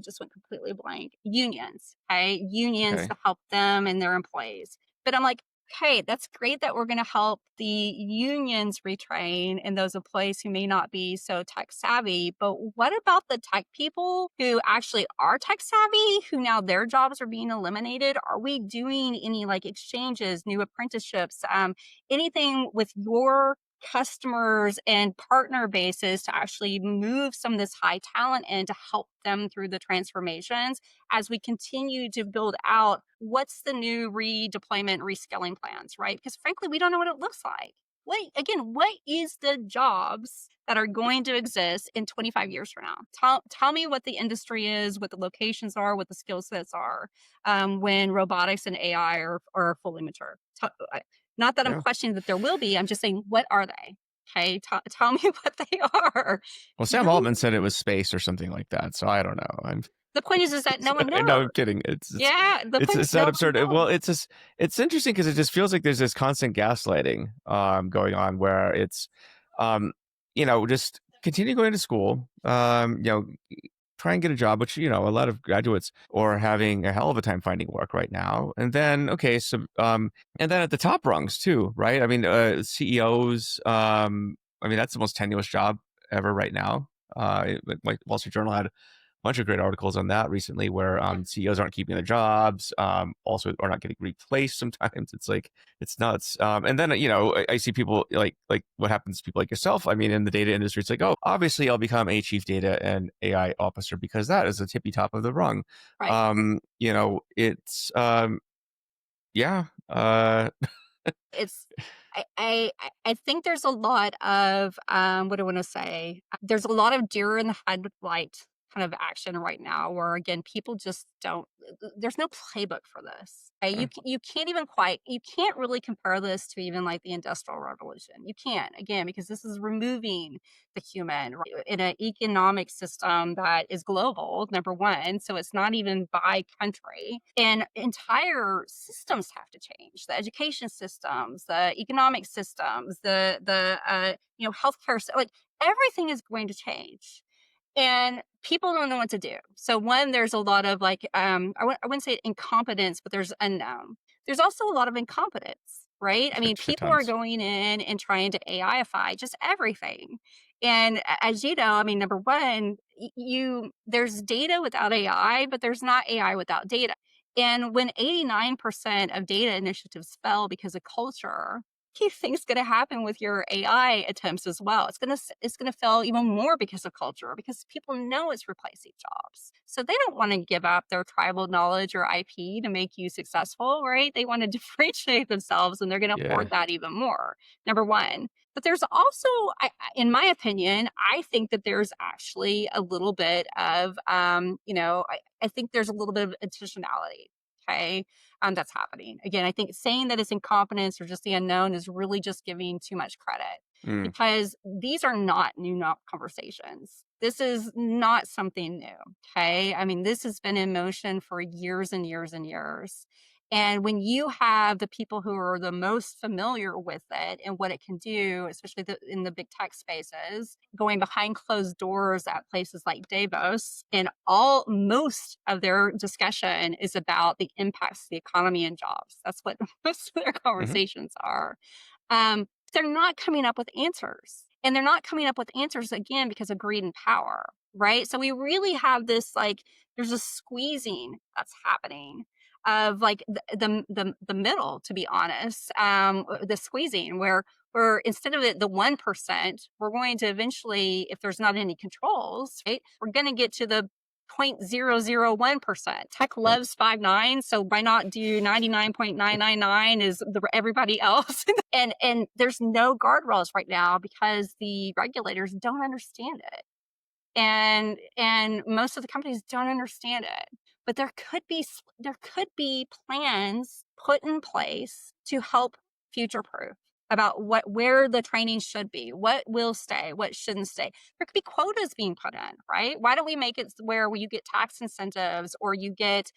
Speaker 2: just went completely blank. Unions, okay? Unions
Speaker 1: Okay.
Speaker 2: to help them and their employees. But I'm like, okay, that's great that we're going to help the unions retrain and those employees who may not be so tech savvy. But what about the tech people who actually are tech savvy, who now their jobs are being eliminated? Are we doing any like exchanges, new apprenticeships, anything with your customers and partner bases to actually move some of this high talent in to help them through the transformations as we continue to build out what's the new redeployment reskilling plans, right? Because frankly, we don't know what it looks like. What is the jobs that are going to exist in 25 years from now? Tell me what the industry is, what the locations are, what the skill sets are when robotics and AI are fully mature. Not that I'm
Speaker 1: Yeah.
Speaker 2: questioning that there will be. I'm just saying, what are they? Okay, tell me what they are.
Speaker 1: Well, Sam
Speaker 2: No,
Speaker 1: Altman said it was space or something like that. So I don't know.
Speaker 2: the point is that no one
Speaker 1: No, I'm
Speaker 2: knows.
Speaker 1: kidding.
Speaker 2: Yeah, the point is
Speaker 1: It's
Speaker 2: no
Speaker 1: that
Speaker 2: one
Speaker 1: absurd. Well,
Speaker 2: knows.
Speaker 1: it's just it's interesting because it just feels like there's this constant gaslighting going on where it's just continue going to school, try and get a job, which a lot of graduates are having a hell of a time finding work right now. And then okay, so and then at the top rungs too, right? I mean, CEOs. I mean, that's the most tenuous job ever right now. Like Wall Street Journal had a bunch of great articles on that recently, where CEOs aren't keeping their jobs, also are not getting replaced. Sometimes it's like it's nuts. And then I see people like what happens to people like yourself. I mean, in the data industry, it's like, oh, obviously I'll become a chief data and AI officer because that is the tippy top of the rung.
Speaker 2: Right.
Speaker 1: It's yeah.
Speaker 2: It's I think there's a lot of what do I want to say? There's a lot of deer in the headlight kind of action right now where again people just don't there's no playbook for this. Okay?
Speaker 1: Mm,
Speaker 2: You can't even quite you can't really compare this to even like the industrial revolution. You can't again because this is removing the human right, in an economic system that is global, number one. So it's not even by country. And entire systems have to change. The education systems, the economic systems, the healthcare, like everything is going to change and people don't know what to do. So one, there's a lot of like, I wouldn't say incompetence, but there's unknown. There's also a lot of incompetence, right? I mean,
Speaker 1: shit
Speaker 2: people are
Speaker 1: tons.
Speaker 2: going in and trying to AIify just everything. And as you know, I mean, number one, there's data without AI, but there's not AI without data. And when 89% of data initiatives fell because of culture, what do you think is going to happen with your AI attempts as well? It's going to fail even more because of culture, because people know it's replacing jobs. So they don't want to give up their tribal knowledge or IP to make you successful, right? They want to differentiate themselves, and they're going to
Speaker 1: Yeah.
Speaker 2: hoard that even more. Number one. But there's also, in my opinion, I think that there's actually a little bit of, I think there's a little bit of intentionality. Okay, that's happening. Again, I think saying that it's incompetence or just the unknown is really just giving too much credit
Speaker 1: Mm,
Speaker 2: because these are not new conversations. This is not something new. Okay. I mean, this has been in motion for years and years and years. And when you have the people who are the most familiar with it and what it can do, especially in the big tech spaces, going behind closed doors at places like Davos, and most of their discussion is about the impacts to the economy and jobs. That's what most of their
Speaker 1: mhm,
Speaker 2: conversations are. They're not coming up with answers. And they're not coming up with answers again because of greed and power, right? So we really have this like there's a squeezing that's happening of like the middle, to be honest, the squeezing where instead of the 1%, we're going to eventually, if there's not any controls, right, we're going to get to the 0.001%. Tech
Speaker 1: yep,
Speaker 2: loves 5 nines, so why not do 99.999 is everybody else? And there's no guardrails right now because the regulators don't understand it and most of the companies don't understand it, but there could be plans put in place to help future proof about where the training should be, what will stay, what shouldn't stay. There could be quotas being put in, right? Why don't we make it where you get tax incentives or you get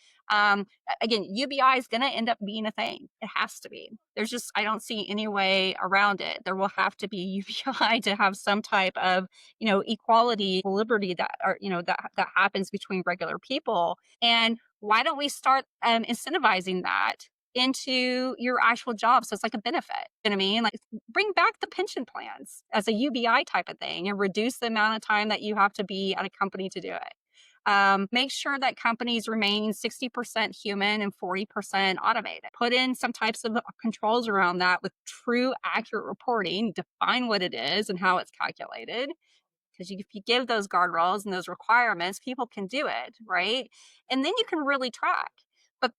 Speaker 2: again, UBI is going to end up being a thing. It has to be. There's just I don't see any way around it. There will have to be UBI to have some type of equality, liberty that are, that happens between regular people. And why don't we start incentivizing that into your actual job? So it's like a benefit. You know what I mean? Like bring back the pension plans as a UBI type of thing and reduce the amount of time that you have to be at a company to do it. Make sure that companies remain 60% human and 40% automated. Put in some types of controls around that with true, accurate reporting. Define what it is and how it's calculated because if you give those guardrails and those requirements, people can do it, right? And then you can really track.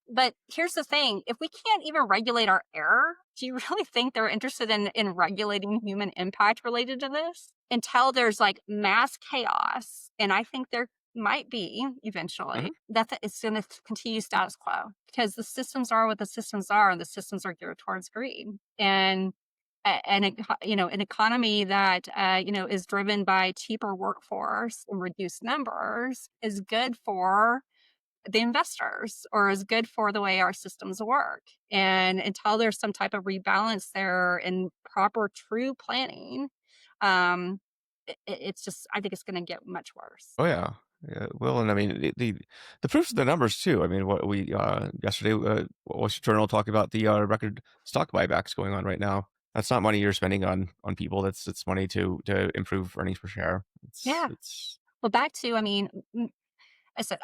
Speaker 2: But here's the thing: if we can't even regulate our error, do you really think they're interested in regulating human impact related to this? Until there's like mass chaos, and I think there might be
Speaker 1: mhm.
Speaker 2: eventually that it's going to continue status quo because the systems are what the systems are, and the systems are geared towards greed. And an economy that is driven by cheaper workforce and reduced numbers is good for the investors or is good for the way our systems work. And until there's some type of rebalance there and proper true planning, um it's just I think it's going to get much worse.
Speaker 1: Oh, yeah. Yeah, well, and I mean, the proof's in the numbers too. I mean, what we, yesterday, Wall Street Journal talking about the, record stock buybacks going on right now. That's not money you're spending on people. It's money to improve earnings per share.
Speaker 2: Yeah.
Speaker 1: It's
Speaker 2: Well, back to I mean, I said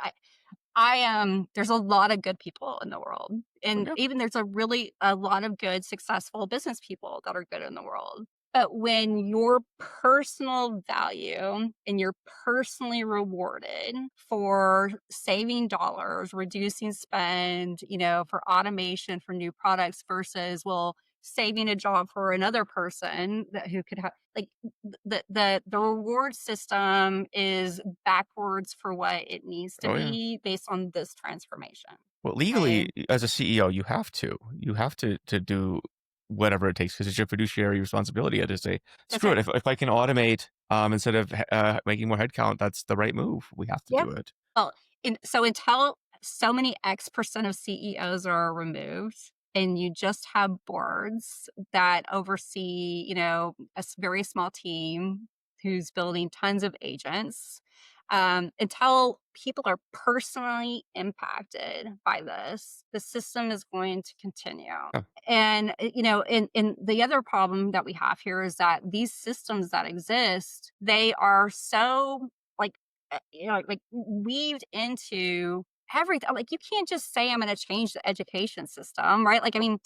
Speaker 2: there's a lot of good people in the world.
Speaker 1: oh,
Speaker 2: And
Speaker 1: yeah.
Speaker 2: even there's a lot of good, successful business people that are good in the world. But when your personal value and you're personally rewarded for saving dollars, reducing spend, for automation, for new products versus, well, saving a job for another person that who could have like the reward system is backwards for what it needs to
Speaker 1: Oh, yeah.
Speaker 2: be based on this transformation.
Speaker 1: Well,
Speaker 2: Okay.
Speaker 1: legally, as a CEO, you have to. You have to do whatever it takes because it's your fiduciary responsibility to say,
Speaker 2: That's
Speaker 1: "Screw it.
Speaker 2: right.
Speaker 1: If I can automate, instead of making more headcount, that's the right move. We have to
Speaker 2: Yeah.
Speaker 1: do it."
Speaker 2: Well, so until so many X% of CEOs are removed and you just have boards that oversee, very small team who's building tons of agents, until people are personally impacted by this, the system is going to continue.
Speaker 1: Yeah.
Speaker 2: And and the other problem that we have here is that these systems that exist, they are so like like weaved into everything. Like you can't just say I'm going to change the education system, right? Like I mean,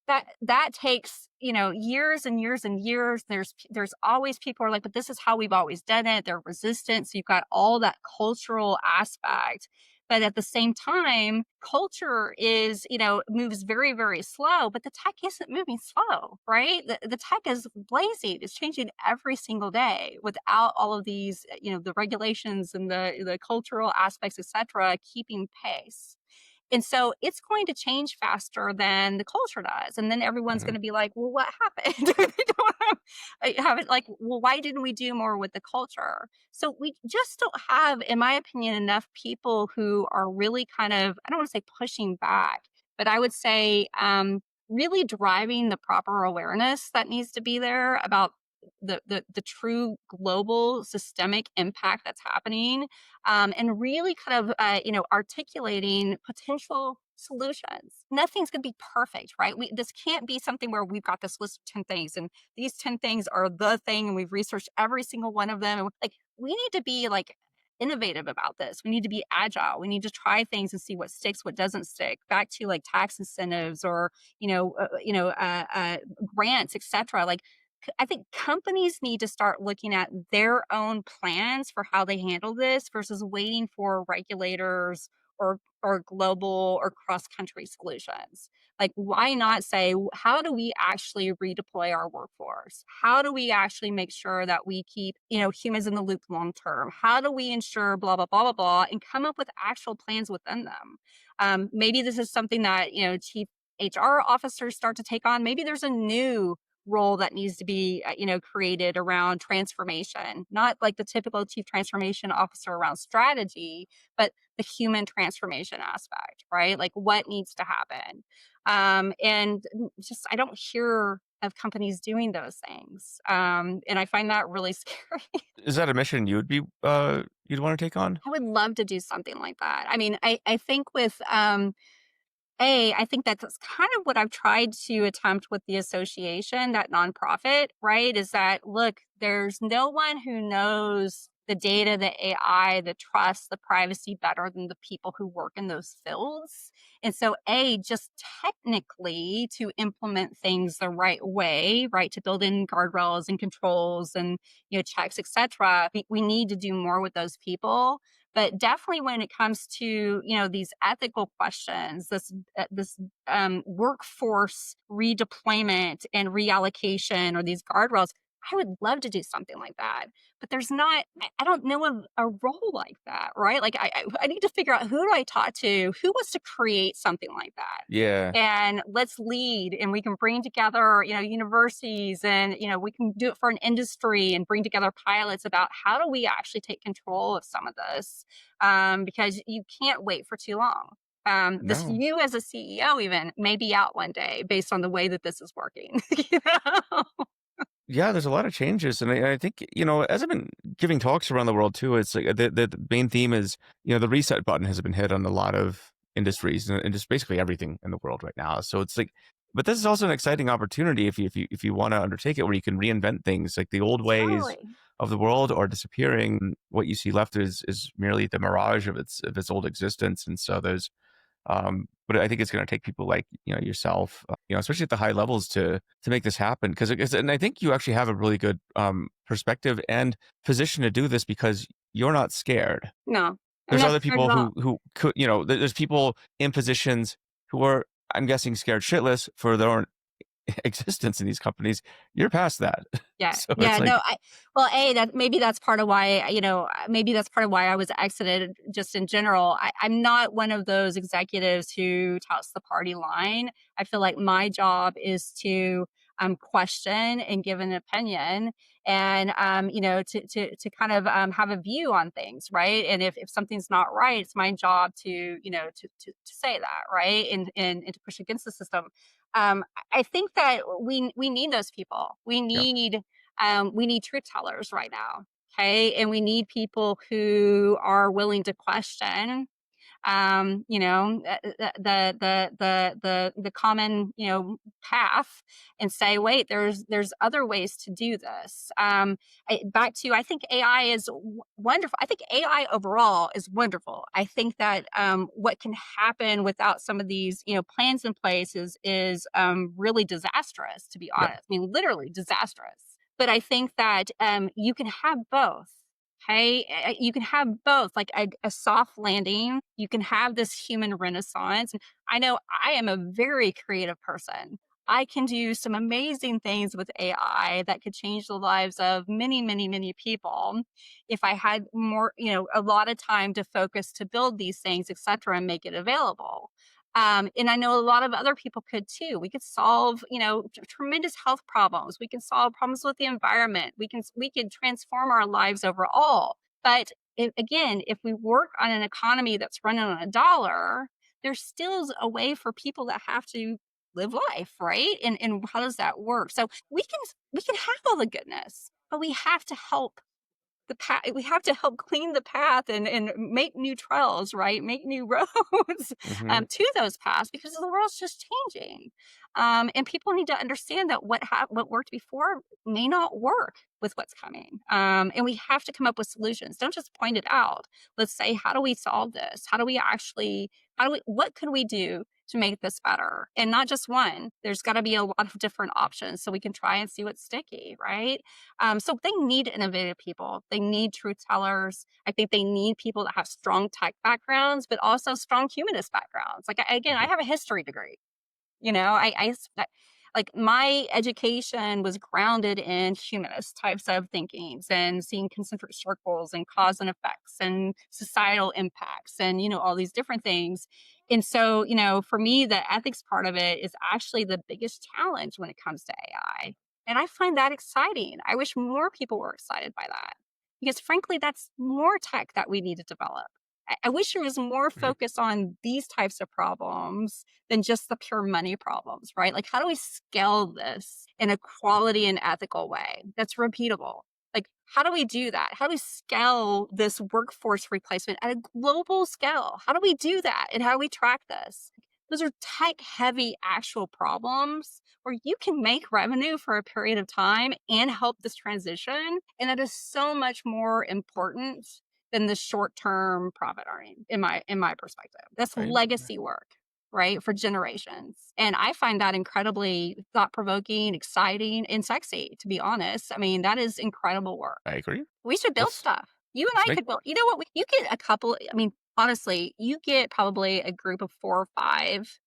Speaker 2: that takes years and years and years. There's always people are like, but this is how we've always done it. They're resistant. So you've got all that cultural aspect. But at the same time, culture is, moves very, very slow, but the tech isn't moving slow, right? The tech is blazing. It's changing every single day without all of these, the regulations and the cultural aspects, et cetera, keeping pace. And so it's going to change faster than the culture does. And then everyone's going
Speaker 1: Mhm.
Speaker 2: to be like, well, what happened? They don't have it like, well, why didn't we do more with the culture? So we just don't have, in my opinion, enough people who are really kind of, I don't want to say pushing back, but I would say really driving the proper awareness that needs to be there about the true global systemic impact that's happening, and really kind of articulating potential solutions. Nothing's going to be perfect, right? This can't be something where we've got this list of 10 things and these 10 things are the thing and we've researched every single one of them. And like we need to be like innovative about this. We need to be agile. We need to try things and see what sticks, what doesn't stick. Back to like tax incentives or grants, etc. Like I think companies need to start looking at their own plans for how they handle this versus waiting for regulators or global or cross country solutions. Like, why not say, how do we actually redeploy our workforce? How do we actually make sure that we keep, humans in the loop long term? How do we ensure blah, blah, blah, blah, blah, and come up with actual plans within them? Maybe this is something that, chief HR officers start to take on. Maybe there's a new role that needs to be created around transformation, not like the typical chief transformation officer around strategy, but the human transformation aspect, right? Like what needs to happen. And just I don't hear of companies doing those things, and I find that really scary.
Speaker 1: Is that a mission you'd want to take on?
Speaker 2: I would love to do something like that. I mean, I think with I think that's kind of what I've tried to attempt with the association, that nonprofit, right? Is that, look, there's no one who knows the data, the AI, the trust, the privacy better than the people who work in those fields. And so, just technically to implement things the right way, right? To build in guardrails and controls and, checks, et cetera, we need to do more with those people. But definitely when it comes to, these ethical questions, this workforce redeployment and reallocation or these guardrails, I would love to do something like that. But there's not, I don't know of a role like that, right? Like I need to figure out, who do I talk to? Who wants to create something like that?
Speaker 1: Yeah.
Speaker 2: And let's lead, and we can bring together, universities, and we can do it for an industry and bring together pilots about how do we actually take control of some of this, because you can't wait for too long. This
Speaker 1: No.
Speaker 2: you as a CEO even may be out one day based on the way that this is working. you know?
Speaker 1: Yeah, there's a lot of changes, and I think, as I've been giving talks around the world too, it's like the main theme is, the reset button has been hit on a lot of industries and just basically everything in the world right now. So it's like, but this is also an exciting opportunity if you want to undertake it, where you can reinvent things. Like the old ways
Speaker 2: Totally.
Speaker 1: of the world are disappearing. What you see left is merely the mirage of its old existence, and so but I think it's going to take people like yourself, especially at the high levels, to make this happen. And I think you actually have a really good perspective and position to do this because you're not scared.
Speaker 2: No, I'm
Speaker 1: There's
Speaker 2: not
Speaker 1: other
Speaker 2: scared at
Speaker 1: people
Speaker 2: all.
Speaker 1: who could, there's people in positions who are, I'm guessing, scared shitless for their own existence in these companies, you're past that.
Speaker 2: Yeah.
Speaker 1: So it's
Speaker 2: Yeah,
Speaker 1: like,
Speaker 2: no, well, that maybe that's part of why, maybe that's part of why I was exited just in general. I'm not one of those executives who touts the party line. I feel like my job is to question and give an opinion and to kind of have a view on things, right? And if something's not right, it's my job to, to say that, right? And to push against the system. I think that we need those people.
Speaker 1: yeah,
Speaker 2: We need truth tellers right now. Okay. And we need people who are willing to question, the common, path and say, wait, there's other ways to do this. Back to, I think AI is wonderful. I think AI overall is wonderful. I think that what can happen without some of these, plans in place is really disastrous, to be
Speaker 1: yeah,
Speaker 2: honest. I mean, literally disastrous. But I think that you can have both. Okay, you can have both, like a soft landing. You can have this human renaissance. And I know I am a very creative person. I can do some amazing things with AI that could change the lives of many, many, many people if I had more, a lot of time to focus to build these things, et cetera, and make it available. And I know a lot of other people could too. We could solve, tremendous health problems. We can solve problems with the environment. We can transform our lives overall. But again, if we work on an economy that's running on a dollar, there still is a way for people that have to live life, right? And how does that work? So we can have all the goodness, but we have to help the path. We have to help clean the path and make new trails, right? Make new roads
Speaker 1: hmm,
Speaker 2: to those paths because the world's just changing. And people need to understand that what worked before may not work with what's coming. And we have to come up with solutions. Don't just point it out. Let's say, how do we solve this? What could we do to make this better? And not just one. There's got to be a lot of different options so we can try and see what's sticky, right? So they need innovative people. They need truth tellers. I think they need people that have strong tech backgrounds, but also strong humanist backgrounds. Like again, I
Speaker 1: hmm,
Speaker 2: have a history degree. You know, like my education was grounded in humanist types of thinkings and seeing concentric circles and cause and effects and societal impacts and all these different things. And so, for me, the ethics part of it is actually the biggest challenge when it comes to AI. And I find that exciting. I wish more people were excited by that because, frankly, that's more tech that we need to develop. I wish there was more
Speaker 1: hmm,
Speaker 2: focus on these types of problems than just the pure money problems, right? Like, how do we scale this in a quality and ethical way that's repeatable? Like, how do we do that? How do we scale this workforce replacement at a global scale? How do we do that? And how do we track this? Those are tech heavy actual problems where you can make revenue for a period of time and help this transition. And that is so much more important than the short term profit earning in my perspective. That's
Speaker 1: right.
Speaker 2: legacy work, right? For generations. And I find that incredibly thought provoking, exciting, and sexy, to be honest. I mean, that is incredible work.
Speaker 1: I agree.
Speaker 2: We should build
Speaker 1: Let's
Speaker 2: stuff. You and
Speaker 1: let's
Speaker 2: I
Speaker 1: make
Speaker 2: could build, you know what? You get a couple, I mean, honestly, you get probably a group of 4 or 5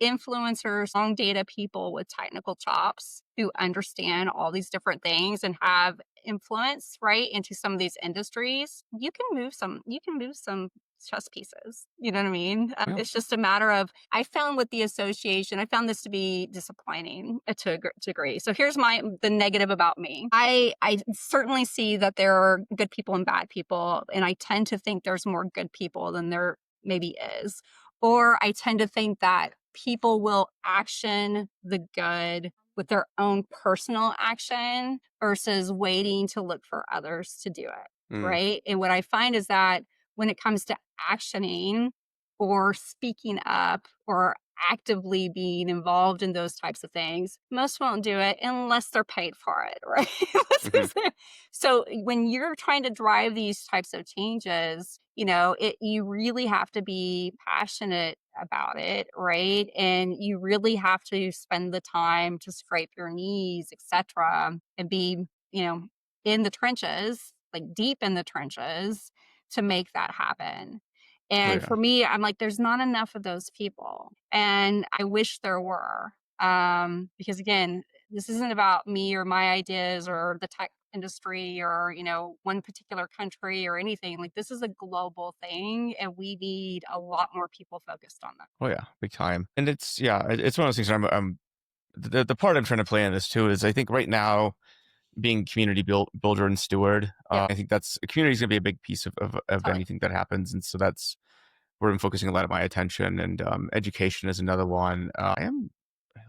Speaker 2: influencers, strong data people with technical chops who understand all these different things and have influence right into some of these industries. You can move some chess pieces. You know what I mean?
Speaker 1: well,
Speaker 2: It's just a matter of, I found with the association, I found this to be disappointing to a degree. So here's the negative about me. I certainly see that there are good people and bad people, and I tend to think there's more good people than there maybe is. Or I tend to think that people will action the good with their own personal action versus waiting to look for others to do it.
Speaker 1: mm,
Speaker 2: Right. And what I find is that when it comes to actioning or speaking up or actively being involved in those types of things, most won't do it unless they're paid for it. Right.
Speaker 1: mhm,
Speaker 2: So when you're trying to drive these types of changes, you really have to be passionate about it, right? And you really have to spend the time to scrape your knees, etc., and be, in the trenches, like deep in the trenches to make that happen.
Speaker 1: oh
Speaker 2: And
Speaker 1: yeah,
Speaker 2: for me, I'm like, there's not enough of those people. And I wish there were. Because again, this isn't about me or my ideas or the tech industry or one particular country or anything. Like, this is a global thing, and we need a lot more people focused on that.
Speaker 1: Oh yeah, big time. And it's one of those things where I'm the part I'm trying to play in this too is I think right now being community builder and steward,
Speaker 2: Yep,
Speaker 1: I think that's community is going to be a big piece of
Speaker 2: totally.
Speaker 1: anything that happens, and so that's where I'm focusing a lot of my attention. And education is another one. I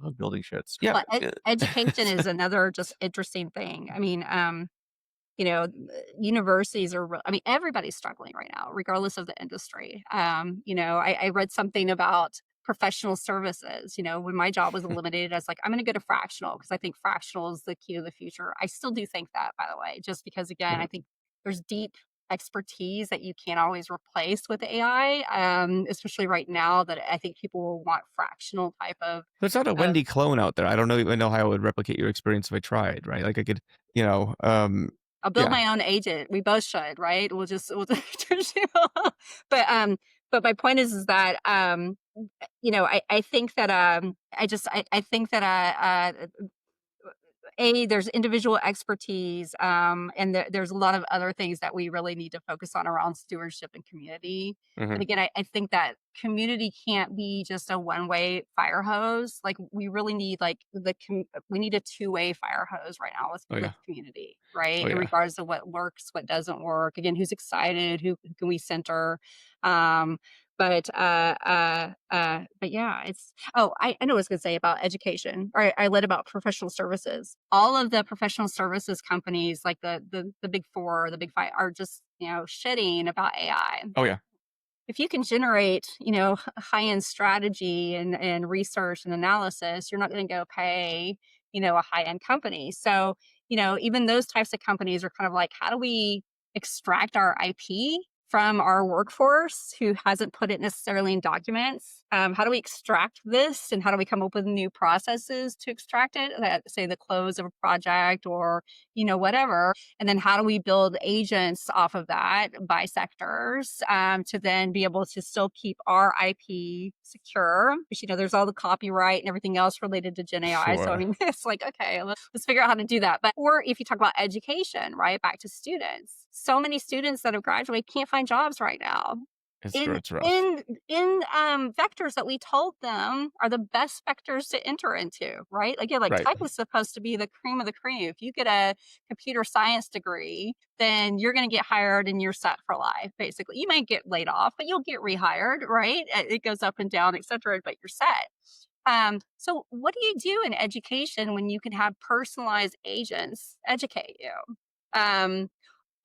Speaker 1: love building shits. Yeah.
Speaker 2: Well, education is another just interesting thing. I mean, universities are I mean, everybody's struggling right now, regardless of the industry. I read something about professional services. When my job was eliminated, I was like, I'm going to go to fractional because I think fractional is the key to the future. I still do think that, by the way, just because, again, I think there's deep expertise that you can't always replace with AI, especially right now that I think people will want fractional type
Speaker 1: There's not a
Speaker 2: of
Speaker 1: Wendy clone out there. I don't even know how I would replicate your experience if I tried, right? Like I could,
Speaker 2: I'll build
Speaker 1: yeah,
Speaker 2: my own agent. We both should, right? But my point is that I think that I think that there's individual expertise, and there's a lot of other things that we really need to focus on around stewardship and community. But
Speaker 1: hmm,
Speaker 2: again, I think that community can't be just a one-way fire hose. Like, we really need we need a two-way fire hose right now
Speaker 1: oh
Speaker 2: with
Speaker 1: yeah,
Speaker 2: community, right?
Speaker 1: oh
Speaker 2: In
Speaker 1: yeah,
Speaker 2: regards to what works, what doesn't work. Again, who's excited, who can we center? Um, but yeah, I know what I was gonna say about education, or I read about professional services. All of the professional services companies, like the big four, the big five, are just shitting about AI.
Speaker 1: oh yeah,
Speaker 2: If you can generate, high end strategy and research and analysis, you're not going to go pay, a high end company. So, even those types of companies are kind of like, how do we extract our IP from our workforce who hasn't put it necessarily in documents? How do we extract this, and how do we come up with new processes to extract it? That say the close of a project, or whatever, and then how do we build agents off of that by sectors, to then be able to still keep our IP secure? Because, there's all the copyright and everything else related to Gen AI. So, I
Speaker 1: sure,
Speaker 2: mean, it's like, okay, let's figure out how to do that. But, or if you talk about education, right, back to students, so many students that have graduated can't find jobs right now in
Speaker 1: it's rough,
Speaker 2: vectors that we told them are the best vectors to enter into, right? Again, like,
Speaker 1: right?
Speaker 2: tech was supposed to be the cream of the cream. If you get a computer science degree, then you're going to get hired and you're set for life, basically. You might get laid off, but you'll get rehired, right? It goes up and down, et cetera, but you're set. So what do you do in education when you can have personalized agents educate you? Um,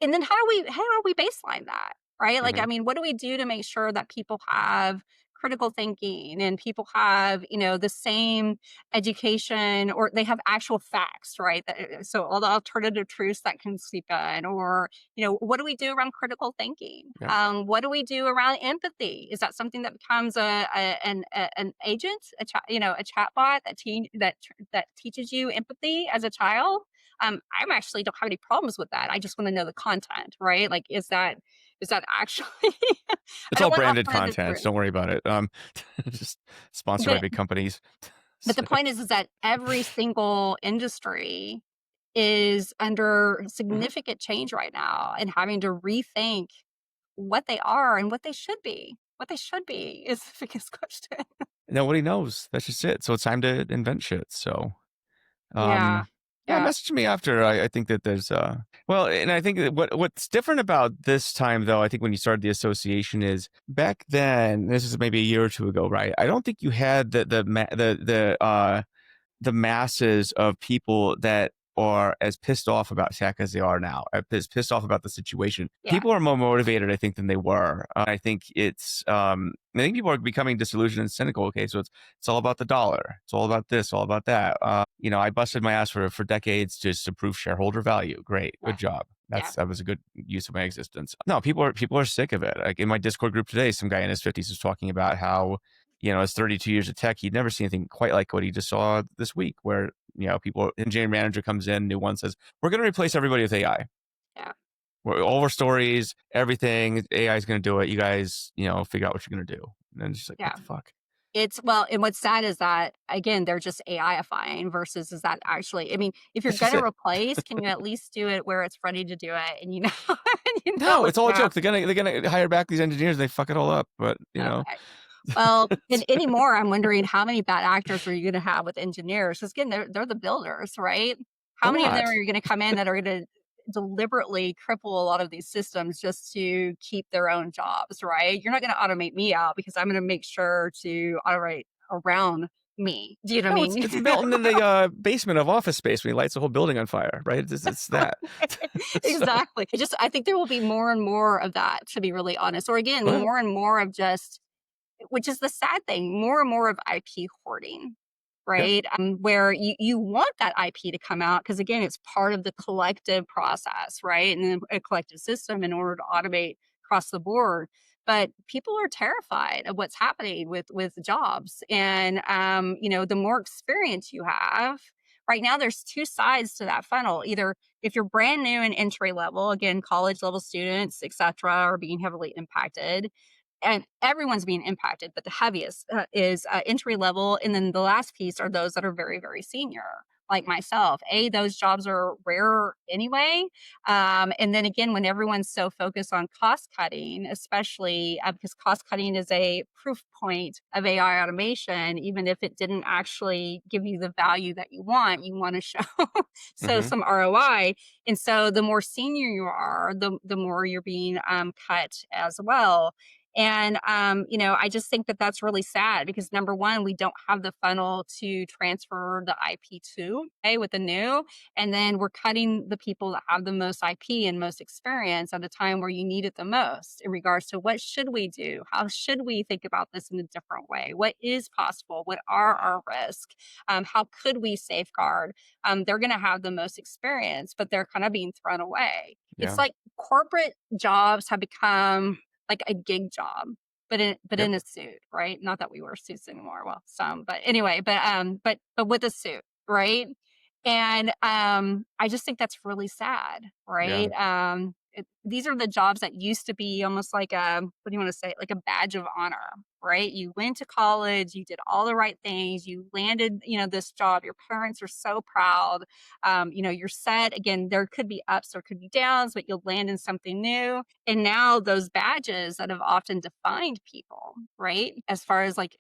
Speaker 2: and then how do we baseline that, right? Like, I
Speaker 1: Hmm.
Speaker 2: mean, what do we do to make sure that people have critical thinking, and people have, the same education, or they have actual facts, right? So all the alternative truths that can seep in, or, what do we do around critical thinking?
Speaker 1: Yeah,
Speaker 2: What do we do around empathy? Is that something that becomes an agent, a chatbot that teaches you empathy as a child? I'm actually don't have any problems with that. I just want to know the content, right? Like, is that actually I
Speaker 1: it's
Speaker 2: don't
Speaker 1: all
Speaker 2: want
Speaker 1: branded
Speaker 2: alternative
Speaker 1: content.
Speaker 2: truth.
Speaker 1: Don't worry about it. Just sponsored by
Speaker 2: But
Speaker 1: big companies.
Speaker 2: but the
Speaker 1: So,
Speaker 2: point is that every single industry is under
Speaker 1: mhm.
Speaker 2: significant change right now, and having to rethink what they are and what they should be. What they should be is the biggest question.
Speaker 1: Nobody knows. That's just it. So it's time to invent shit. So
Speaker 2: Yeah.
Speaker 1: yeah,
Speaker 2: Yeah.
Speaker 1: message me after. I think that there's well, and I think that what's different about this time though, I think when you started the association is back then, this is maybe a year or two ago, right? I don't think you had the masses of people that are as pissed off about tech as they are now, as pissed off about the situation.
Speaker 2: Yeah.
Speaker 1: People are more motivated, I think, than they were. I think I think people are becoming disillusioned and cynical. Okay, so it's all about the dollar. It's all about this, all about that. I busted my ass for decades just to prove shareholder value. Great,
Speaker 2: Yeah.
Speaker 1: good job.
Speaker 2: Yeah.
Speaker 1: That was a good use of my existence. No, people are sick of it. Like in my Discord group today, some guy in his 50s was talking about how his 32 years of tech, he'd never seen anything quite like what he just saw this week, where, engineering manager comes in, new one says, we're going to replace everybody with AI.
Speaker 2: Yeah.
Speaker 1: All our stories, everything, AI is going to do it. You guys, figure out what you're going to do. And it's just like, what
Speaker 2: Yeah.
Speaker 1: the fuck?
Speaker 2: It's well, and what's sad is that, again, they're just AI-ifying versus is that actually I mean, if you're
Speaker 1: That's just
Speaker 2: gonna
Speaker 1: it.
Speaker 2: replace, can you at least do it where it's ready to do it and you know and you know
Speaker 1: No, it's
Speaker 2: what's
Speaker 1: all a
Speaker 2: gonna
Speaker 1: joke.
Speaker 2: happen?
Speaker 1: They're gonna hire back these engineers. They fuck it all up. But
Speaker 2: Okay. Well, and
Speaker 1: it's-
Speaker 2: anymore, I'm wondering how many bad actors are you gonna have with engineers? 'Cause again, they're the builders, right?
Speaker 1: a
Speaker 2: How many of them are
Speaker 1: lot.
Speaker 2: you gonna come in that are gonna deliberately cripple a lot of these systems just to keep their own jobs, right? You're not gonna automate me out because I'm gonna make sure to automate around me. Do you know what I
Speaker 1: No,
Speaker 2: mean?
Speaker 1: it's melting in the basement of Office Space when he lights the whole building on fire, right? It's that. So,
Speaker 2: Exactly. I think there will be more and more of that, to be really honest, or again,
Speaker 1: well,
Speaker 2: more and more of just which is the sad thing, more and more of IP hoarding,
Speaker 1: yeah,
Speaker 2: right? Where you want that IP to come out because again, it's part of the collective process, right? And then a collective system in order to automate across the board. But people are terrified of what's happening with jobs, and the more experience you have. Right now, there's two sides to that funnel. Either if you're brand new and entry level, again, college level students, et cetera, are being heavily impacted and everyone's being impacted, but the heaviest is entry level. And then the last piece are those that are very, very senior, like myself. Those jobs are rare anyway. And then again, when everyone's so focused on cost cutting, especially because cost cutting is a proof point of AI automation, even if it didn't actually give you the value that you want to show so
Speaker 1: hmm
Speaker 2: some ROI. And so the more senior you are, the more you're being cut as well. And, I just think that that's really sad because number one, we don't have the funnel to transfer the IP to, with the new. And then we're cutting the people that have the most IP and most experience at a time where you need it the most in regards to what should we do? How should we think about this in a different way? What is possible? What are our risks? How could we safeguard? They're going to have the most experience, but they're kind of being thrown away. It's
Speaker 1: yeah,
Speaker 2: like corporate jobs have become like a gig job, but
Speaker 1: yep,
Speaker 2: in a suit, right? Not that we wear suits anymore. Well, some, but anyway, but with a suit, right? And I just think that's really sad,
Speaker 1: yeah,
Speaker 2: right? These are the jobs that used to be almost like a what do you want to say, like a badge of honor, right? You went to college, you did all the right things, you landed, this job. Your parents are so proud. You're set. Again, there could be ups, there could be downs, but you'll land in something new. And now those badges that have often defined people, right? As far as like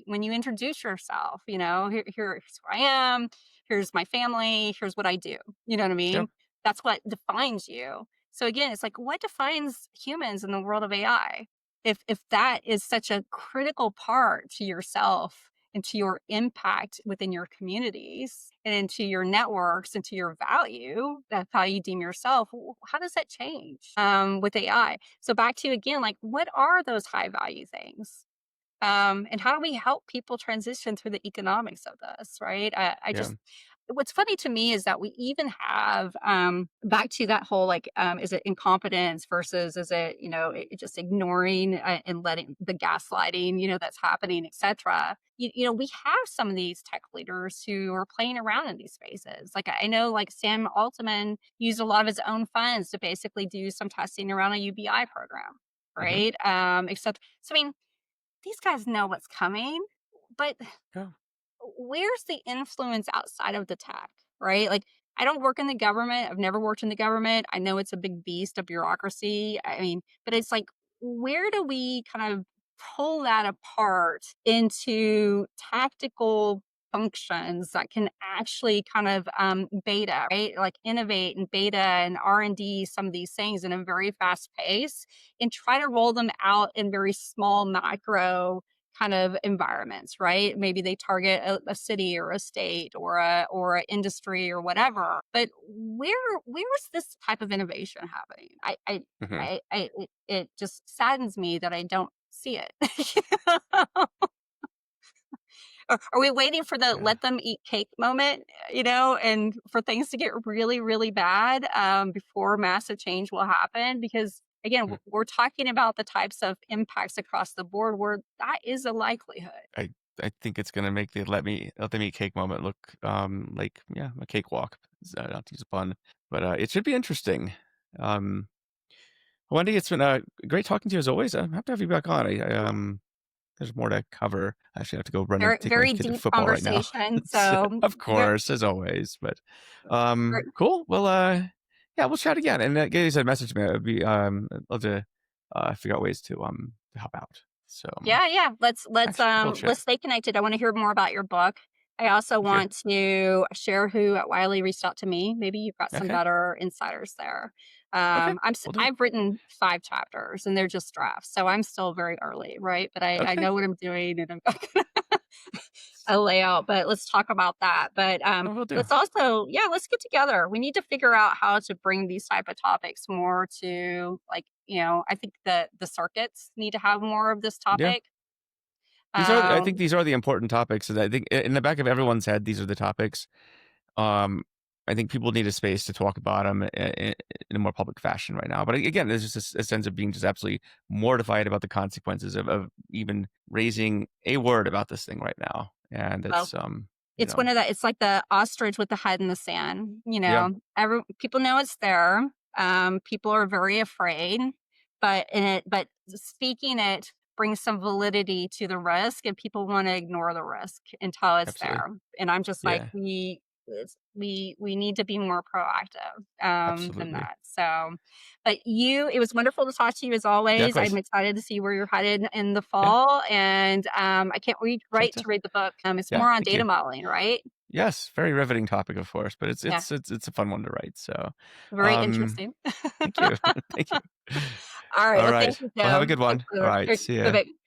Speaker 2: when you introduce yourself, here's who I am, here's my family, here's what I do. You know what I
Speaker 1: yeah,
Speaker 2: mean? That's what defines you. So again, it's like what defines humans in the world of AI? If that is such a critical part to yourself and to your impact within your communities and into your networks and to your value, that's how you deem yourself. How does that change with AI? So back to again, like what are those high value things? And how do we help people transition through the economics of this, right? I
Speaker 1: yeah,
Speaker 2: just what's funny to me is that we even have back to that whole like is it incompetence versus is it just ignoring and letting the gaslighting that's happening, etc. We have some of these tech leaders who are playing around in these spaces. Like I know like Sam Altman used a lot of his own funds to basically do some testing around a UBI program,
Speaker 1: hmm
Speaker 2: right? Except so I mean these guys know what's coming, but
Speaker 1: yeah,
Speaker 2: where's the influence outside of the tech, right? Like, I don't work in the government. I've never worked in the government. I know it's a big beast of bureaucracy. I mean, but it's like, where do we kind of pull that apart into tactical functions that can actually kind of beta, right? Like innovate and beta and R&D some of these things in a very fast pace and try to roll them out in very small macro kind of environments, right? Maybe they target a city or a state or an industry or whatever. But where is this type of innovation happening?
Speaker 1: hmm
Speaker 2: It just saddens me that I don't see it. Are we waiting for the
Speaker 1: yeah.
Speaker 2: let them eat cake moment, and for things to get really, really bad before massive change will happen? Because again,
Speaker 1: Mm.
Speaker 2: we're talking about the types of impacts across the board where that is a likelihood.
Speaker 1: I I think it's gonna make the let them eat cake moment look like a cakewalk. Not to use a pun, but it should be interesting. Um, Wendy, it's been great talking to you as always. I have to have you back on. there's more to cover. I actually have to go run and
Speaker 2: Very
Speaker 1: take my
Speaker 2: very
Speaker 1: kid to
Speaker 2: deep
Speaker 1: football right now.
Speaker 2: conversation.
Speaker 1: So,
Speaker 2: So,
Speaker 1: of
Speaker 2: ver
Speaker 1: course, as always. But
Speaker 2: ver
Speaker 1: cool. Well, yeah, we'll chat again. And like you said, message me. It'd be I'd love to figure out ways to help out. So
Speaker 2: Yeah, yeah.
Speaker 1: thanks. Bullshit.
Speaker 2: Let's stay connected. I want to hear more about your book. I also
Speaker 1: Thank you.
Speaker 2: want to share who at Wiley reached out to me. Maybe you've got some
Speaker 1: Okay.
Speaker 2: better insiders there.
Speaker 1: Okay. We'll do.
Speaker 2: I've written 5 chapters and they're just drafts, so I'm still very early, right? But I
Speaker 1: Okay.
Speaker 2: know what I'm doing, and I'm not gonna a layout. But let's talk about that. But
Speaker 1: We'll do.
Speaker 2: let's also, yeah, let's get together. We need to figure out how to bring these type of topics more to, like, I think the circuits need to have more of this
Speaker 1: Yeah.
Speaker 2: topic.
Speaker 1: I think
Speaker 2: Um,
Speaker 1: these are the important topics. And I think in the back of everyone's head, these are the topics. Um, I think people need a space to talk about them in a more public fashion right now. But again, there's just a sense of being just absolutely mortified about the consequences of even raising a word about this thing right now. And
Speaker 2: well,
Speaker 1: it's,
Speaker 2: it's one of the it's like the ostrich with the head in the sand,
Speaker 1: yeah,
Speaker 2: Every people know it's there. People are very afraid, but speaking it brings some validity to the risk, and people want to ignore the risk until it's
Speaker 1: absolutely.
Speaker 2: there. And I'm just like,
Speaker 1: Yeah,
Speaker 2: we need to be more proactive than
Speaker 1: absolutely.
Speaker 2: that. So, but it was wonderful to talk to you as
Speaker 1: Yeah,
Speaker 2: always. I'm
Speaker 1: likewise.
Speaker 2: excited to see where you're headed in the
Speaker 1: Yeah,
Speaker 2: fall, and I can't
Speaker 1: chat
Speaker 2: wait
Speaker 1: to.
Speaker 2: to read the book. It's
Speaker 1: Yeah,
Speaker 2: more on
Speaker 1: thank
Speaker 2: data
Speaker 1: you.
Speaker 2: modeling, right?
Speaker 1: Yes, very riveting topic, of course, but
Speaker 2: Yeah,
Speaker 1: it's a fun one to write. So,
Speaker 2: very
Speaker 1: um,
Speaker 2: interesting.
Speaker 1: thank you, thank you.
Speaker 2: All right.
Speaker 1: All
Speaker 2: Well, thank
Speaker 1: right.
Speaker 2: you,
Speaker 1: Well, have a
Speaker 2: Joe.
Speaker 1: good
Speaker 2: Thanks
Speaker 1: one.
Speaker 2: for
Speaker 1: All
Speaker 2: the
Speaker 1: right. See
Speaker 2: bye
Speaker 1: ya.
Speaker 2: bye.